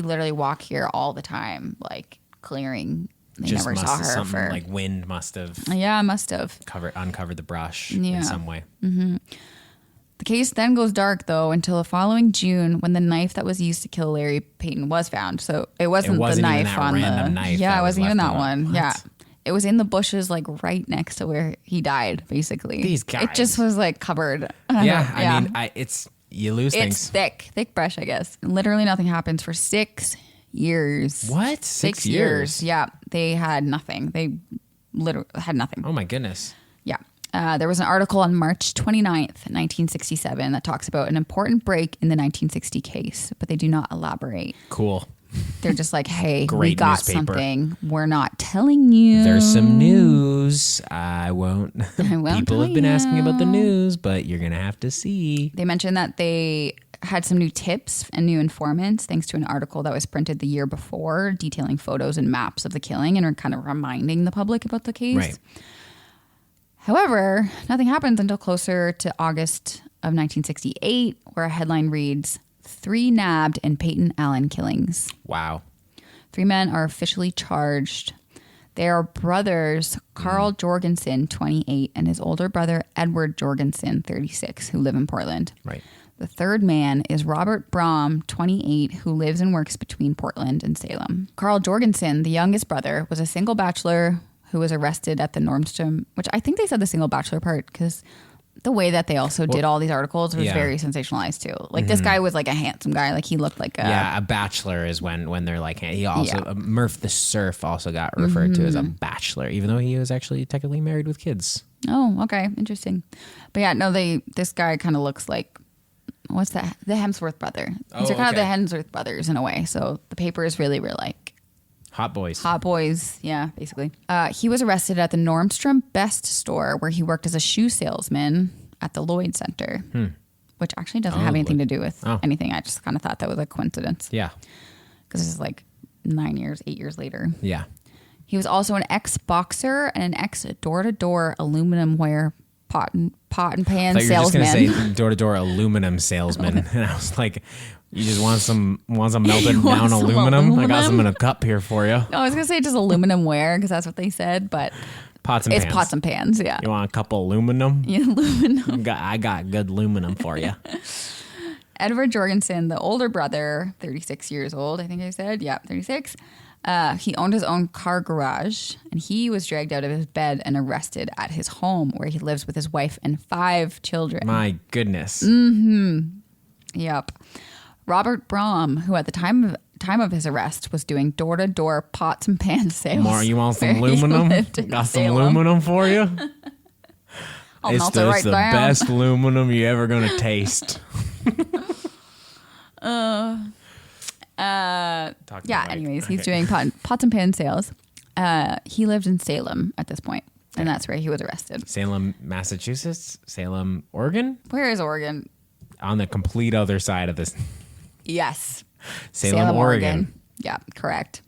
literally walk here all the time, like clearing. They Just never must saw have her something for like wind must have yeah, must have uncovered the brush Yeah. in some way. The case then goes dark, though, until the following June when the knife that was used to kill Larry Peyton was found. So it wasn't the even knife that on random the knife yeah, that it was wasn't even left that on one. it. Yeah, What? it was in the bushes, like right next to where he died. Basically, These guys. It just was like covered. Yeah, I mean, you lose it's things. thick brush, I guess. Literally nothing happens for 6 years. What? 6 years? Yeah, they had nothing. They literally had nothing. Oh my goodness. Yeah. There was an article on March 29th, 1967 that talks about an important break in the 1960 case, but they do not elaborate. Cool. They're just like, hey, we Great got newspaper. something. We're not telling you. There's some news. I won't. won't People tell have been asking about the you. news, but you're going to have to see. They mentioned that they had some new tips and new informants thanks to an article that was printed the year before detailing photos and maps of the killing and kind of reminding the public about the case. Right. However, nothing happens until closer to August of 1968, where a headline reads, 3 nabbed in Peyton Allan killings. Wow. 3 men are officially charged. They are brothers Carl Jorgensen, 28, and his older brother Edward Jorgensen, 36, who live in Portland. Right. The third man is Robert Brahm, 28, who lives and works between Portland and Salem. Carl Jorgensen, the youngest brother, was a single bachelor who was arrested at the Nordstrom, which I think they said the single bachelor part because the way that they also did all these articles was yeah. very sensationalized too. Like this guy was like a handsome guy. Like he looked like a... Yeah, a bachelor is when they're like, he also, Murph the Surf also got referred to as a bachelor, even though he was actually technically married with kids. Oh, okay. Interesting. But yeah, no, this guy kind of looks like, what's that? The Hemsworth brother. These are kind of the Hemsworth brothers in a way. So the papers really were like, Hot boys. hot boys, yeah, basically. He was arrested at the Nordstrom Best store where he worked as a shoe salesman at the Lloyd Center, which actually doesn't have anything to do with anything. I just kind of thought that was a coincidence. Yeah. Because this is like 8 years later. Yeah. He was also an ex-boxer and an ex-door-to-door aluminum ware pot and pan salesman. You were just going to say door-to-door aluminum salesman. And I was like, you just want some melted down aluminum? I got some in a cup here for you. No, I was going to say just aluminum ware because that's what they said, but pots and pans. It's pots and pans, yeah. You want a couple aluminum? Yeah, aluminum. I got good aluminum for you. Edward Jorgensen, the older brother, 36 years old, I think I said. Yeah, 36. He owned his own car garage, and he was dragged out of his bed and arrested at his home where he lives with his wife and 5 children. My goodness. Yep. Robert Brahm, who at the time of his arrest was doing door-to-door pots and pan sales. More, you want some aluminum? Got some aluminum for you? It's the best aluminum you're ever going to taste. Anyways, he's doing pots and pan sales. He lived in Salem at this point, and that's where he was arrested. Salem, Massachusetts? Salem, Oregon? Where is Oregon? On the complete other side of this. Yes. Salem, Oregon. Yeah, correct.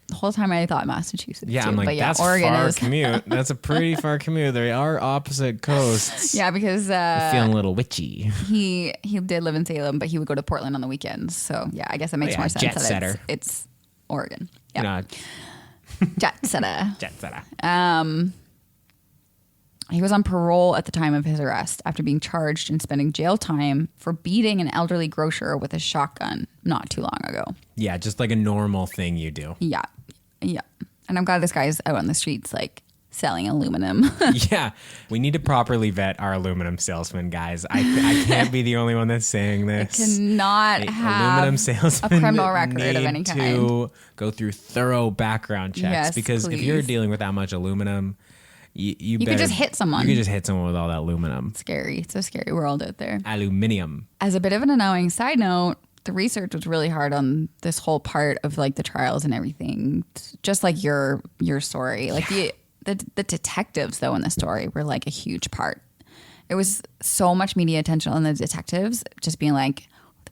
The whole time I thought Massachusetts. Yeah, too, I'm like, but that's Oregon far is commute. That's a pretty far commute. They are opposite coasts. Yeah, because I'm feeling a little witchy. He did live in Salem, but he would go to Portland on the weekends. So yeah, I guess it makes more sense. Jet setter. It's Oregon. Yeah. Jet setter. Jet setter. He was on parole at the time of his arrest after being charged and spending jail time for beating an elderly grocer with a shotgun not too long ago. Yeah, just like a normal thing you do. Yeah. Yeah. And I'm glad this guy's out on the streets, like, selling aluminum. Yeah. We need to properly vet our aluminum salesman, guys. I can't be the only one that's saying this. I cannot have aluminum salesman a criminal record of any kind. To go through thorough background checks. Yes, because please. if you're dealing with that much aluminum, you could just hit someone. You could just hit someone with all that aluminum. Scary. It's so scary world out there. Aluminium. As a bit of an annoying side note, the research was really hard on this whole part of like the trials and everything. Just like your story. Like the detectives though in the story were like a huge part. It was so much media attention on the detectives just being like,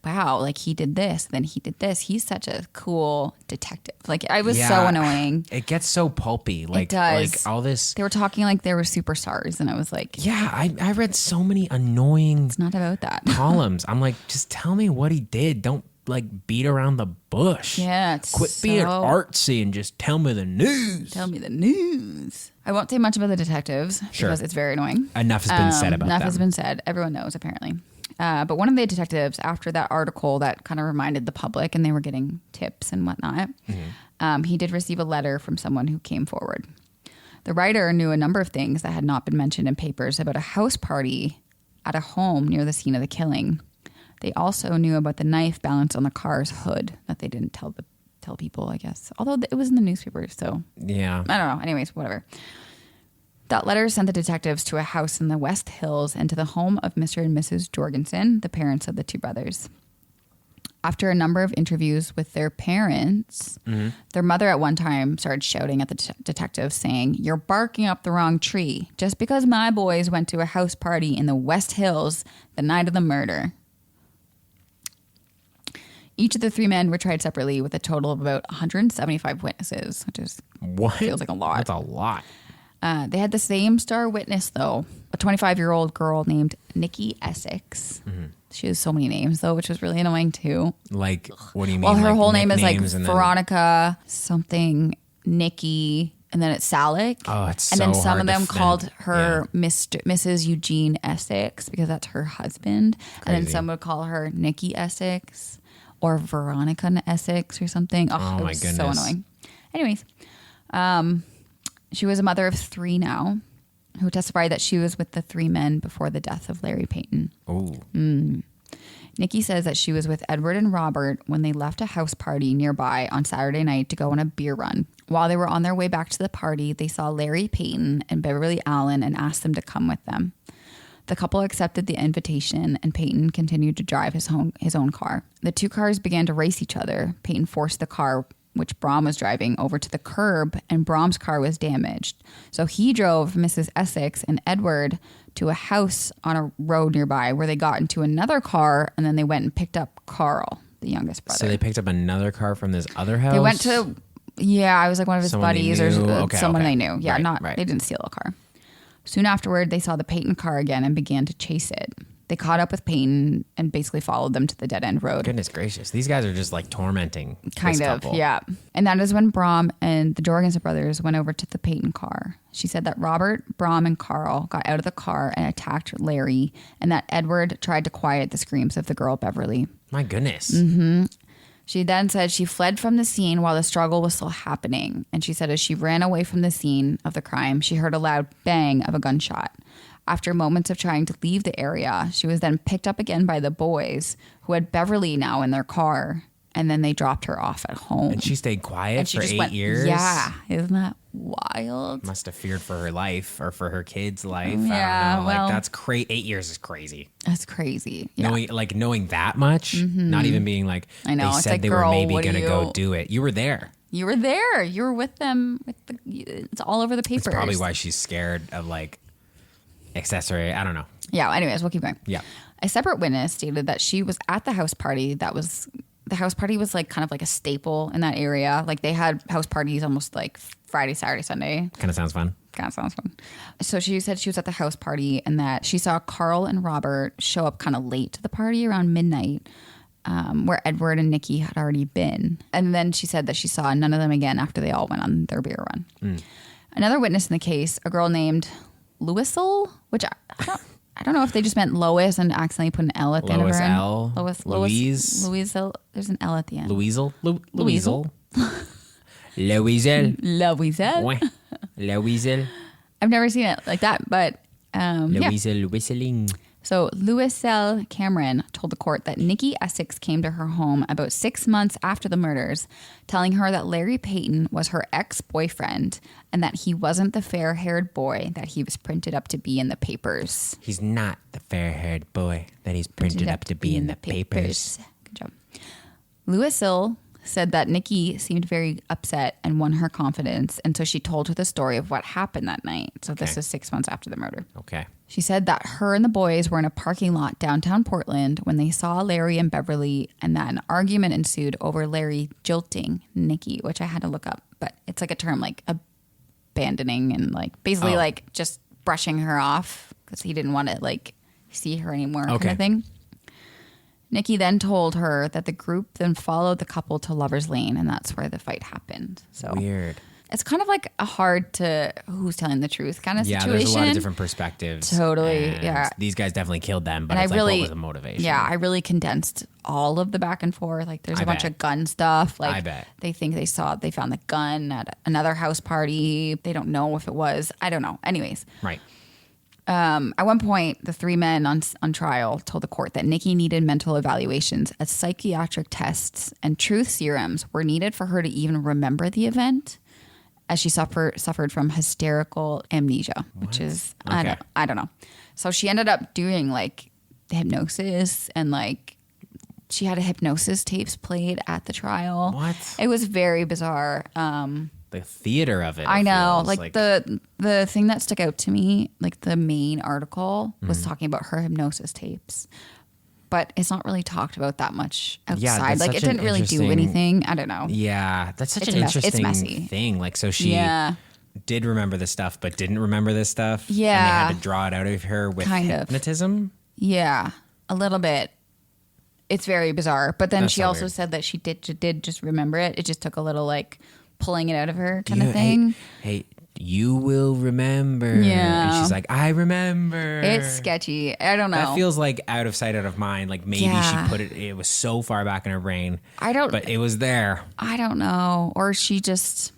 wow, like he did this, then he did this. He's such a cool detective. Like I was so annoying. It gets so pulpy. Like, it does. Like all this. They were talking like they were superstars, and I was like, yeah, I read so many annoying. It's not about that. columns. I'm like, just tell me what he did. Don't like beat around the bush. Yeah, quit being artsy and just tell me the news. Tell me the news. I won't say much about the detectives because it's very annoying. Enough has been said about them. Enough has been said. Everyone knows apparently. But one of the detectives, after that article that kind of reminded the public and they were getting tips and whatnot, he did receive a letter from someone who came forward. The writer knew a number of things that had not been mentioned in papers about a house party at a home near the scene of the killing. They also knew about the knife balanced on the car's hood that they didn't tell people, I guess. Although it was in the newspaper, so yeah, I don't know. Anyways, whatever. That letter sent the detectives to a house in the West Hills and to the home of Mr. and Mrs. Jorgensen, the parents of the 2 brothers. After a number of interviews with their parents, their mother at one time started shouting at the detectives saying, "You're barking up the wrong tree. Just because my boys went to a house party in the West Hills the night of the murder." Each of the 3 men were tried separately with a total of about 175 witnesses, which feels like a lot. That's a lot. They had the same star witness, though, a 25-year-old girl named Nikki Essex. She has so many names, though, which was really annoying, too. Like, what do you mean? Well, her like whole name is like Veronica, something, Nikki, and then it's Salick. Oh, it's and so then some hard of them to called her Mrs. Eugene Essex because that's her husband. Crazy. And then some would call her Nikki Essex or Veronica Essex or something. Oh, it was so annoying. Anyways, she was a mother of 3 now, who testified that she was with the 3 men before the death of Larry Peyton. Oh. Nikki says that she was with Edward and Robert when they left a house party nearby on Saturday night to go on a beer run. While they were on their way back to the party, they saw Larry Peyton and Beverly Allan and asked them to come with them. The couple accepted the invitation, and Peyton continued to drive his own car. The 2 cars began to race each other. Peyton forced the car which Brom was driving, over to the curb, and Brom's car was damaged. So he drove Mrs. Essex and Edward to a house on a road nearby where they got into another car, and then they went and picked up Carl, the youngest brother. So they picked up another car from this other house? They went to, I was like one of his Someone buddies they or knew? someone Okay. they knew. Yeah, Right. They didn't steal a car. Soon afterward, they saw the Peyton car again and began to chase it. They caught up with Peyton and basically followed them to the dead-end road. Goodness gracious. These guys are just like tormenting Kind this of, couple. yeah. And that is when Brom and the Jorgensen brothers went over to the Peyton car. She said that Robert, Brom, and Carl got out of the car and attacked Larry, and that Edward tried to quiet the screams of the girl, Beverly. My goodness. Mm-hmm. She then said she fled from the scene while the struggle was still happening. And she said as she ran away from the scene of the crime, she heard a loud bang of a gunshot. After moments of trying to leave the area, she was then picked up again by the boys, who had Beverly now in their car. And then they dropped her off at home. And she stayed quiet And she for just 8 went, years? Yeah. Isn't that wild? Must have feared for her life or for her kid's life. Yeah, I don't know. well- Like, that's crazy. 8 years is crazy. That's crazy. Yeah. Knowing that much, not even being like, I know. they It's said like, they were girl, maybe what going to do go you- do it. You were there. You were there. You were with them. It's all over the papers. That's probably why she's scared of like accessory. I don't know. Yeah. Anyways, we'll keep going. Yeah. A separate witness stated that she was at the house party. The house party was like kind of like a staple in that area. Like they had house parties almost like Friday, Saturday, Sunday. Kind of sounds fun. Kind of sounds fun. So she said she was at the house party and that she saw Carl and Robert show up kind of late to the party around midnight, where Edward and Nikki had already been. And then she said that she saw none of them again after they all went on their beer run. Another witness in the case, a girl named Louisel, which I don't know if they just meant Lois and accidentally put an L at the end of her end. Louise. Louisel. There's an L at the end. Louisel. Louisel. Louisel. Louisel. Louisel. I've never seen it like that, but yeah. Louisel whistling. So Louisel Cameron told the court that Nikki Essex came to her home about 6 months after the murders, telling her that Larry Peyton was her ex-boyfriend and that he wasn't the fair-haired boy that he was printed up to be in the papers. He's not the fair-haired boy that he's printed up to be in the papers. Good job. Louisel said that Nikki seemed very upset and won her confidence, and so she told her the story of what happened that night. So this Okay. is 6 months after the murder. Okay. She said that her and the boys were in a parking lot downtown Portland when they saw Larry and Beverly, and that an argument ensued over Larry jilting Nikki, which I had to look up, but it's like a term like abandoning and like basically like just brushing her off because he didn't want to like see her anymore kind Okay. of thing. Nikki then told her that the group then followed the couple to Lover's Lane, and that's where the fight happened. So Weird. it's kind of like a hard to who's telling the truth kind of Yeah, situation. there's a lot of different perspectives. Totally, and yeah. These guys definitely killed them, but And it's I like, really, what was the motivation? Yeah, I really condensed all of the back and forth. Like, there's a I bunch bet. of gun stuff. Like, I bet. they think they found the gun at another house party. They don't know if it was. I don't know. Anyways, Right. at one point, the three men on trial told the court that Nikki needed mental evaluations as psychiatric tests and truth serums were needed for her to even remember the event, as she suffered from hysterical amnesia, which is Okay. I don't know. So she ended up doing like hypnosis and like she had a hypnosis tapes played at the trial. What? It was very bizarre. The theater of it. I it know, feels like the thing that stuck out to me, like the main article was talking about her hypnosis tapes, but it's not really talked about that much outside. that's Like it such an didn't really do interesting- anything. I don't know. Yeah, that's such It's an it's interesting messy. thing. Like, so she Yeah. did remember this stuff, but didn't remember this stuff. And they Yeah. had to draw it out of her with Kind of. hypnotism. Yeah, a little bit. It's very bizarre. But then That's she so also weird. said that she did just remember it. It just took a little like pulling it out of her kind You- of thing. Hey, you will remember. Yeah. And she's like, I remember. It's sketchy. I don't know. That feels like out of sight, out of mind. Like maybe Yeah. she put it was so far back in her brain. I don't But it was there. I don't know. Or she just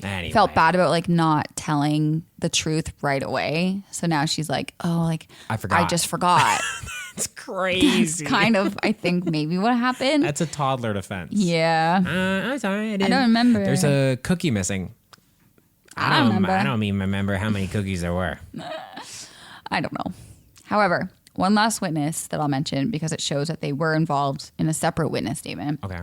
Anyway. felt bad about like not telling the truth right away. So now she's like, oh, like I forgot. I just forgot. It's crazy. It's kind of, I think maybe what happened. That's a toddler defense. Yeah. I'm sorry. I, didn't. don't remember. There's a cookie missing. I don't remember. I don't even remember how many cookies there were. I don't know. However, one last witness that I'll mention because it shows that they were involved in a separate witness statement. Okay.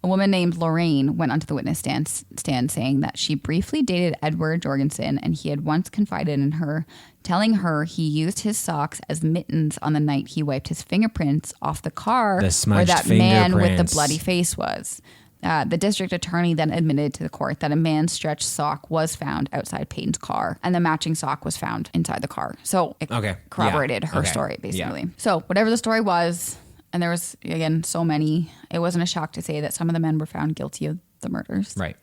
A woman named Lorraine went onto the witness stand saying that she briefly dated Edward Jorgensen and he had once confided in her, telling her he used his socks as mittens on the night he wiped his fingerprints off the car where that man with the bloody face was. The district attorney then admitted to the court that a man's stretched sock was found outside Peyton's car and the matching sock was found inside the car. So it corroborated her story, basically. Yeah. So whatever the story was, and there was, again, so many, it wasn't a shock to say that some of the men were found guilty of the murders. Right.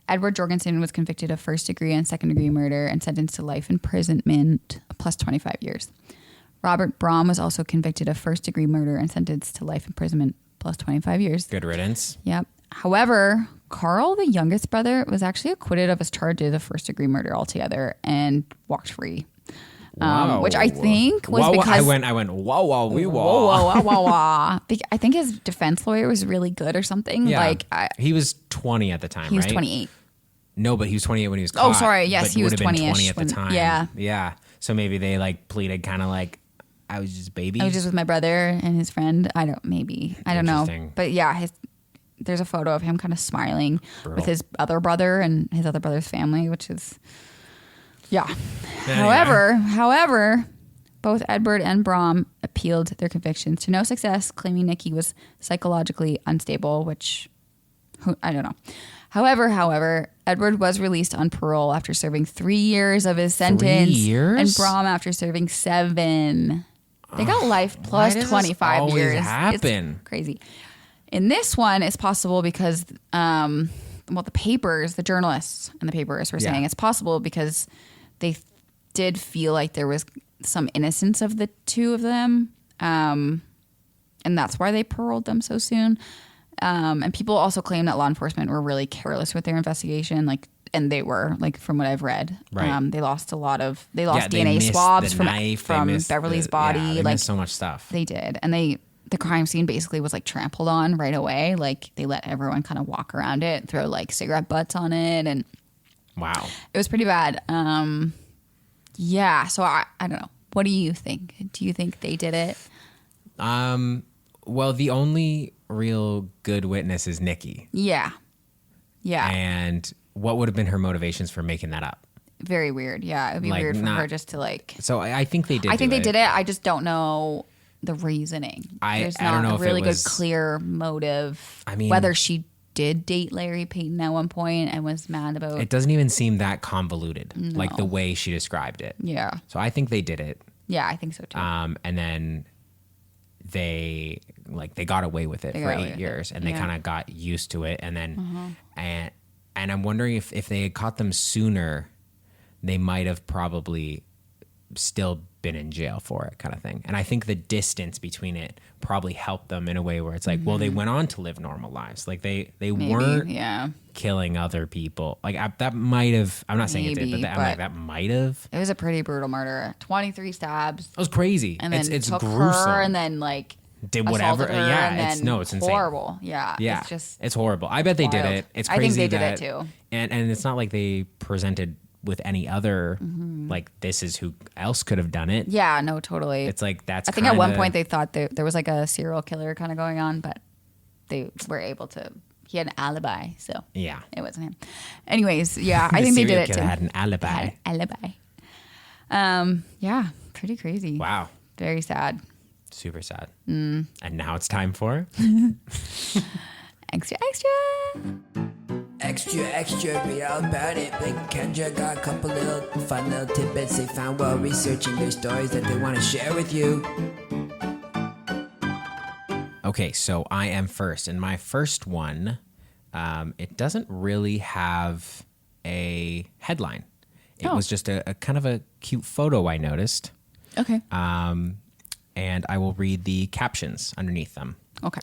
Edward Jorgensen was convicted of first-degree and second-degree murder and sentenced to life imprisonment plus 25 years. Robert Braum was also convicted of first-degree murder and sentenced to life imprisonment plus 25 years. Good riddance. Yep. However, Carl, the youngest brother, was actually acquitted of his charges of first-degree murder altogether and walked free. Which I think was because I went whoa whoa wee whoa whoa whoa whoa whoa. I think his defense lawyer was really good or something. Yeah. Like he was 20 at the time. He was right? 28. No, but he was 28 when he was caught. Oh, sorry. Yes, he was 20 20-ish at the time. Yeah. Yeah. So maybe they like pleaded kind of like I was just baby. I was just with my brother and his friend. I don't know. But yeah, there's a photo of him kind of smiling with his other brother and his other brother's family, which is. Yeah. However, both Edward and Braum appealed their convictions to no success, claiming Nikki was psychologically unstable, which I don't know. However, Edward was released on parole after serving 3 years of his sentence. 3 years? And Braum after serving 7. They got life plus 25 years. Happen? It's crazy. In this one, it's possible because, the papers, the journalists and the papers were saying it's possible because they did feel like there was some innocence of the two of them. And that's why they paroled them so soon. And people also claim that law enforcement were really careless with their investigation. And they were, from what I've read. Right. They lost DNA swabs from Beverly's body. Yeah, they missed so much stuff. They did. And the crime scene basically was trampled on right away. They let everyone kind of walk around it, throw cigarette butts on it, and wow, it was pretty bad. Yeah. So I don't know. What do you think? Do you think they did it? Well, the only real good witness is Nikki. Yeah. Yeah. And what would have been her motivations for making that up? Very weird. Yeah, it would be weird for her just to So I think they did. I think they did it. I just don't know the reasoning. There's not don't know a really if it was, good, clear motive. I mean, whether she did date Larry Peyton at one point and was mad about it doesn't even seem that convoluted, No. the way she described it. Yeah. So I think they did it. Yeah, I think so too. And then they got away with it for 8 years, and they kind of got used to it, and then and I'm wondering if they had caught them sooner, they might have probably still been in jail for it, kind of thing. And I think the distance between it probably helped them in a way where it's well, they went on to live normal lives. They weren't killing other people. That might have. I'm not saying it did, but that might have. It was a pretty brutal murder. 23 stabs. It was crazy. And then it's took gruesome. her and then did whatever. Her, yeah, it's insane. Horrible. Yeah. Yeah, it's horrible. I bet they did it. It's crazy. I think they did it too. And it's not like they presented with any other this is who else could have done it. Yeah, no, totally. It's that's. I think at one point they thought there was a serial killer kind of going on, but they were able to. He had an alibi, so yeah, it wasn't him. Anyways, yeah, I think they did it too. Had an alibi. Yeah, pretty crazy. Wow, very sad. Super sad. And now it's time for extra. Extra, read all about it. Blake and Kendra got a couple little fun little tidbits they found while researching their stories that they want to share with you. Okay, so I am first. And my first one, it doesn't really have a headline. It was just a kind of a cute photo I noticed. Okay. And I will read the captions underneath them. Okay.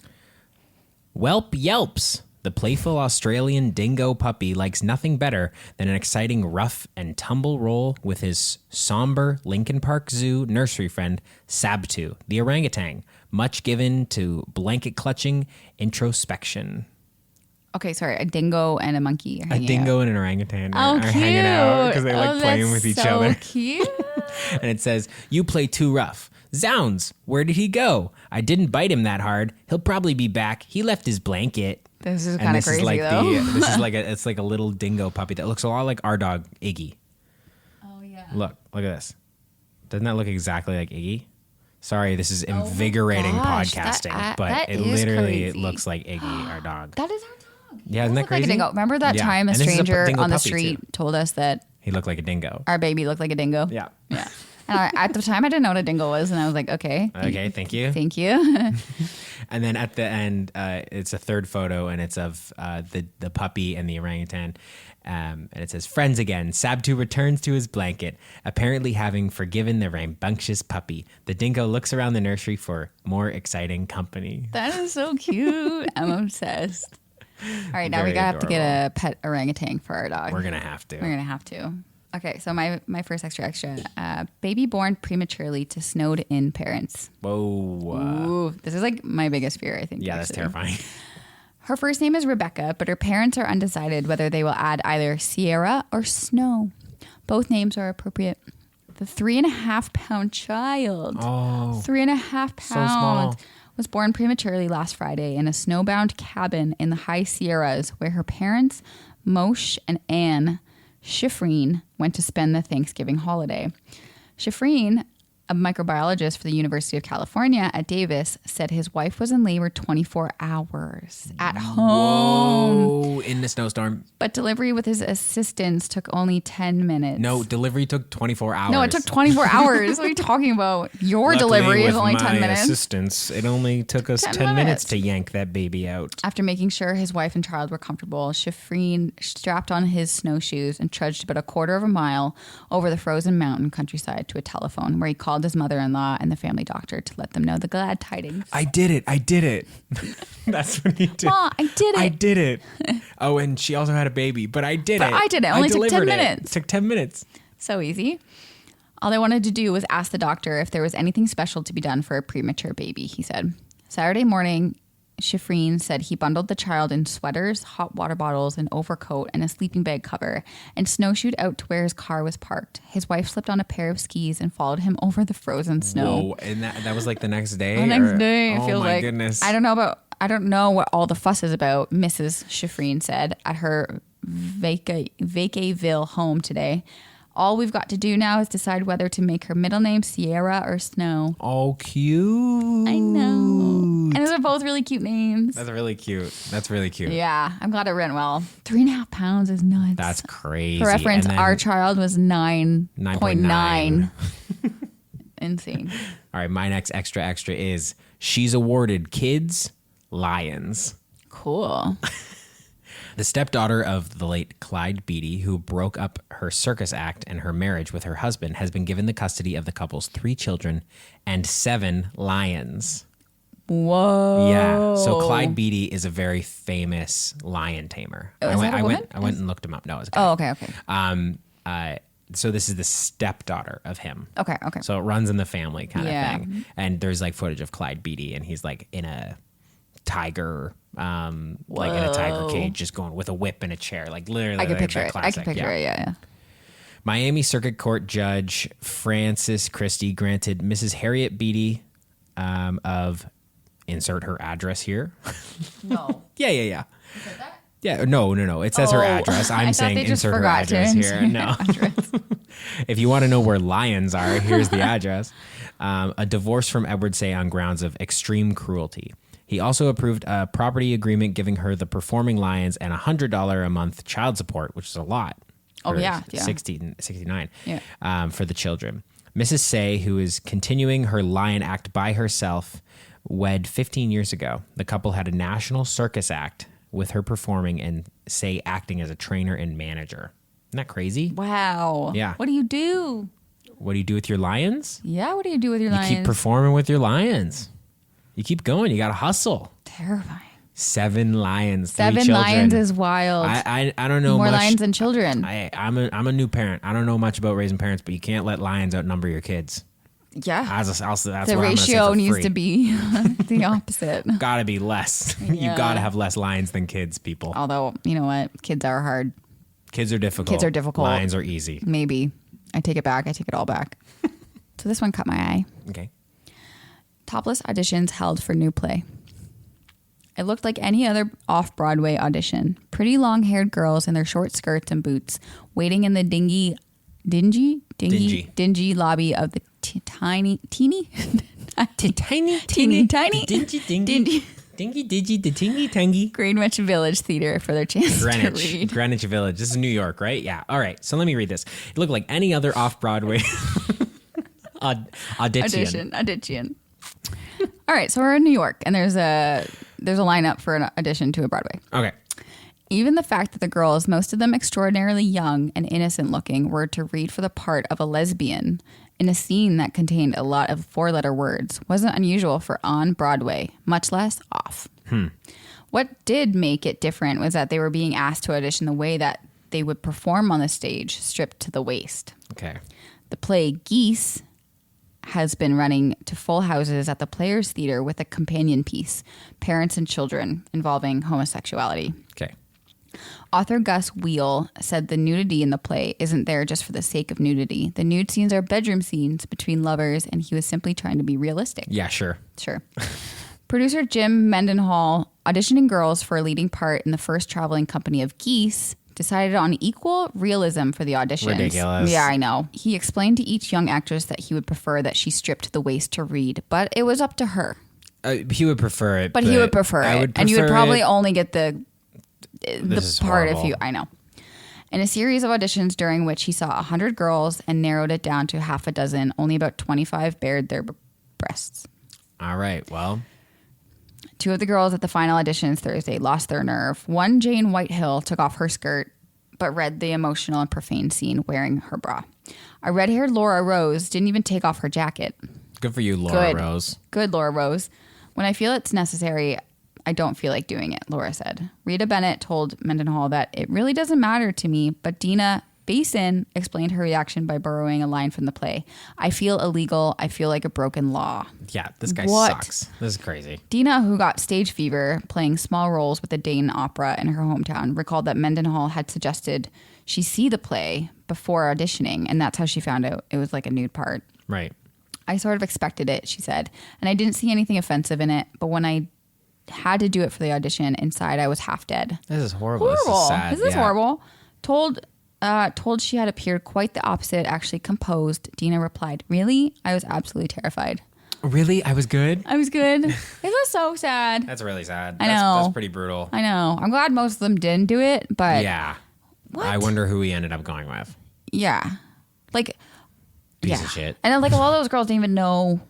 Whelp yelps. The playful Australian dingo puppy likes nothing better than an exciting rough and tumble roll with his somber Lincoln Park Zoo nursery friend, Sabtu, the orangutan, much given to blanket-clutching introspection. Okay, sorry. A dingo and a monkey are hanging out. A dingo and an orangutan are cute. hanging out because they like playing with each other. Cute. And it says, "You play too rough, Zounds, where did he go? I didn't bite him that hard. He'll probably be back. He left his blanket. This is kind of crazy, though. This is it's like a little dingo puppy that looks a lot like our dog, Iggy. Oh, yeah. Look at this. Doesn't that look exactly like Iggy? Sorry, this is invigorating podcasting, but it looks like Iggy, our dog. That is our dog. Yeah, isn't that crazy? Like a dingo. Remember that time a stranger on the street told us that he looked like a dingo. Our baby looked like a dingo? Yeah. Yeah. And at the time, I didn't know what a dingo was, and I was like, okay. Okay, thank you. Thank you. And then at the end, it's a third photo, and it's of the puppy and the orangutan. And it says, friends again. Sabtu returns to his blanket, apparently having forgiven the rambunctious puppy. The dingo looks around the nursery for more exciting company. That is so cute. I'm obsessed. All right, now Very we have to get adorable. a pet orangutan for our dog. We're going to have to. We're going to have to. Okay, so my first extra. Baby born prematurely to snowed in parents. Whoa. Ooh, this is like my biggest fear, I think. Yeah, that's terrifying. Her first name is Rebecca, but her parents are undecided whether they will add either Sierra or Snow. Both names are appropriate. The 3.5-pound child. Oh. 3.5 pounds. So small. Was born prematurely last Friday in a snowbound cabin in the high Sierras where her parents, Moshe and Anne Schifrin, went to spend the Thanksgiving holiday. Schifrin, a microbiologist for the University of California at Davis, said his wife was in labor 24 hours at home. Whoa, in the snowstorm. But delivery with his assistants took only 10 minutes. No, delivery took 24 hours. No, it took 24 hours. What are you talking about? Your delivery is only 10 minutes. Assistants, it only took us 10 minutes to yank that baby out. After making sure his wife and child were comfortable, Schifrin strapped on his snowshoes and trudged about a quarter of a mile over the frozen mountain countryside to a telephone where he called his mother-in-law and the family doctor to let them know the glad tidings. I did it. That's what he did. Ma, I did it. Oh, and she also had a baby, but I did But it. I did it. Only took 10 delivered minutes. It took 10 minutes. So easy. All they wanted to do was ask the doctor if there was anything special to be done for a premature baby, he said. Saturday morning, Schifrin said he bundled the child in sweaters, hot water bottles, an overcoat, and a sleeping bag cover, and snowshoed out to where his car was parked. His wife slipped on a pair of skis and followed him over the frozen snow. Whoa, and that was like the next day? The next day, it oh feels my like. Goodness. I don't know what all the fuss is about, Mrs. Schifrin said at her Vacaville home today. All we've got to do now is decide whether to make her middle name Sierra or Snow. Oh, cute. I know. And those are both really cute names. That's really cute. Yeah, I'm glad it went well. 3.5 pounds is nuts. That's crazy. For reference, And then our child was 9.9. Insane. All right, my next extra is she's awarded kids lions. Cool. The stepdaughter of the late Clyde Beatty, who broke up her circus act and her marriage with her husband, has been given the custody of the couple's 3 children and 7 lions. Whoa. Yeah. So Clyde Beatty is a very famous lion tamer. Oh, is that a woman? I went and looked him up. No, it was a guy. Oh, okay. So this is the stepdaughter of him. Okay. So it runs in the family kind of Yeah. thing. And there's like footage of Clyde Beatty, and he's like in a tiger, like in a tiger cage, just going with a whip and a chair. Like literally, I can like picture that it. I classic. can picture it. Yeah. Miami Circuit Court Judge Francis Christie granted Mrs. Harriet Beatty of insert her address here. No. Yeah. You said that? Yeah, no. It says her Oh, address. I I'm thought saying they just insert her forgot to address here. insert No. address. If you want to know where lions are, here's the address. A divorce from Edward Say on grounds of extreme cruelty. He also approved a property agreement giving her the performing lions and $100 a month child support, which is a lot. Oh, for yeah. 69 Yeah. for the children. Mrs. Say, who is continuing her lion act by herself, wed 15 years ago. The couple had a national circus act with her performing and Say acting as a trainer and manager. Isn't that crazy? Wow. Yeah. What do you do? What do you do with your lions? Yeah, what do you do with your You lions? keep performing with your lions. You keep going. You got to hustle. Terrifying. 7 lions, 3 7 children. lions is wild. I don't know More much. lions than children. I'm a new parent. I don't know much about raising parents, but you can't let lions outnumber your kids. Yeah. That's The what I'm gonna say ratio for needs free. to be the opposite. Gotta be less. You Yeah. gotta have less lions than kids, people. Although, you know what? Kids are hard. Kids are difficult. Lions are easy. Maybe. I take it back. I take it all back. So this one caught my eye. Okay. Topless auditions held for new play. It looked like any other off-Broadway audition. Pretty long-haired girls in their short skirts and boots waiting in the dingy lobby of the teeny Greenwich Village Theater for their chance to read. Greenwich Village. This is New York, right? Yeah. All right. So let me read this. It looked like any other off-Broadway audition. All right. So we're in New York, and there's a lineup for an audition to a Broadway. Okay. Even the fact that the girls, most of them extraordinarily young and innocent looking, were to read for the part of a lesbian in a scene that contained a lot of four-letter words wasn't unusual for on Broadway, much less off. What did make it different was that they were being asked to audition the way that they would perform on the stage, stripped to the waist. Okay. The play Geese has been running to full houses at the Players Theater with a companion piece, Parents and Children, involving homosexuality. Okay. Author Gus Wheel said the nudity in the play isn't there just for the sake of nudity. The nude scenes are bedroom scenes between lovers, and he was simply trying to be realistic. Yeah, sure. Producer Jim Mendenhall, auditioning girls for a leading part in the first traveling company of Geese, decided on equal realism for the auditions. Ridiculous. Yeah, I know. He explained to each young actress that he would prefer that she stripped to the waist to read, but it was up to her. He would prefer it. But he would prefer it. And you would probably only get the part horrible. if you, I know. In a series of auditions during which he saw 100 girls and narrowed it down to half a dozen, only about 25 bared their breasts. All right, well. 2 of the girls at the final auditions Thursday lost their nerve. One, Jane Whitehill, took off her skirt, but read the emotional and profane scene wearing her bra. A red-haired Laura Rose didn't even take off her jacket. Good for you, Laura Rose. Good, Laura Rose. When I feel it's necessary, I don't feel like doing it, Laura said. Rita Bennett told Mendenhall that it really doesn't matter to me, but Dina Basin explained her reaction by borrowing a line from the play. I feel illegal. I feel like a broken law. Yeah, this guy sucks. This is crazy. Dina, who got stage fever playing small roles with the Dane Opera in her hometown, recalled that Mendenhall had suggested she see the play before auditioning, and that's how she found out it was like a nude part. Right. I sort of expected it, she said, and I didn't see anything offensive in it, but when I had to do it for the audition, inside I was half dead. This is horrible. This is sad. This is horrible. Told she had appeared quite the opposite, actually composed. Dina replied, really? I was absolutely terrified. Really? I was good? I was good. It was so sad. That's really sad. I know. That's pretty brutal. I know. I'm glad most of them didn't do it, but... Yeah. What? I wonder who he ended up going with. Yeah. Like... Piece of shit. And then, like, a lot of those girls didn't even know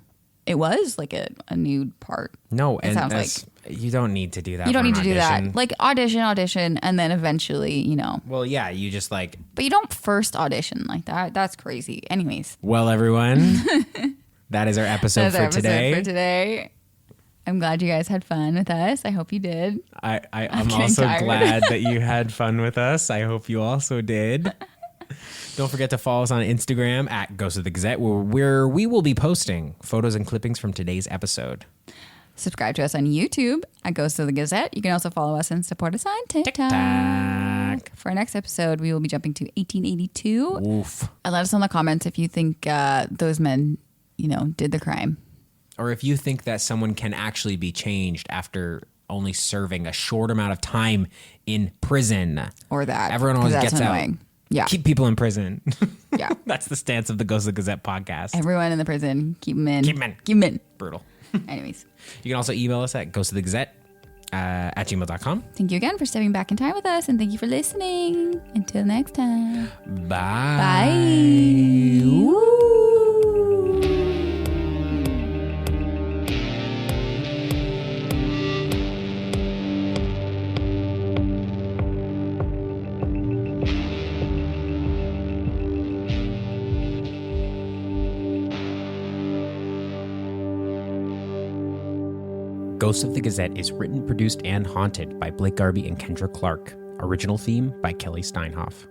it was, like, a nude part. No, it sounds like... You don't need to do that. You don't need to audition. do that. Like, audition, and then eventually, you know. Well, yeah, you just like... But you don't first audition like that. That's crazy. Anyways. Well, everyone, that is our episode for today. I'm glad you guys had fun with us. I hope you did. I'm also glad that you had fun with us. I hope you also did. Don't forget to follow us on Instagram at Ghost of the Gazette, where we will be posting photos and clippings from today's episode. Subscribe to us on YouTube at Ghost of the Gazette. You can also follow us and support us on TikTok. For our next episode, we will be jumping to 1882. Oof. And let us know in the comments if you think those men, did the crime. Or if you think that someone can actually be changed after only serving a short amount of time in prison. Or that. Everyone always gets annoying. out. Yeah. Keep people in prison. Yeah. That's the stance of the Ghost of the Gazette podcast. Everyone in the prison, keep them in. Keep them in. Keep them in. Brutal. Anyways. You can also email us at ghostofthegazette at gmail.com. Thank you again for stepping back in time with us, and thank you for listening. Until next time. Bye. Bye. Woo. Ghost of the Gazette is written, produced, and haunted by Blake Garby and Kendra Clark. Original theme by Kelly Steinhoff.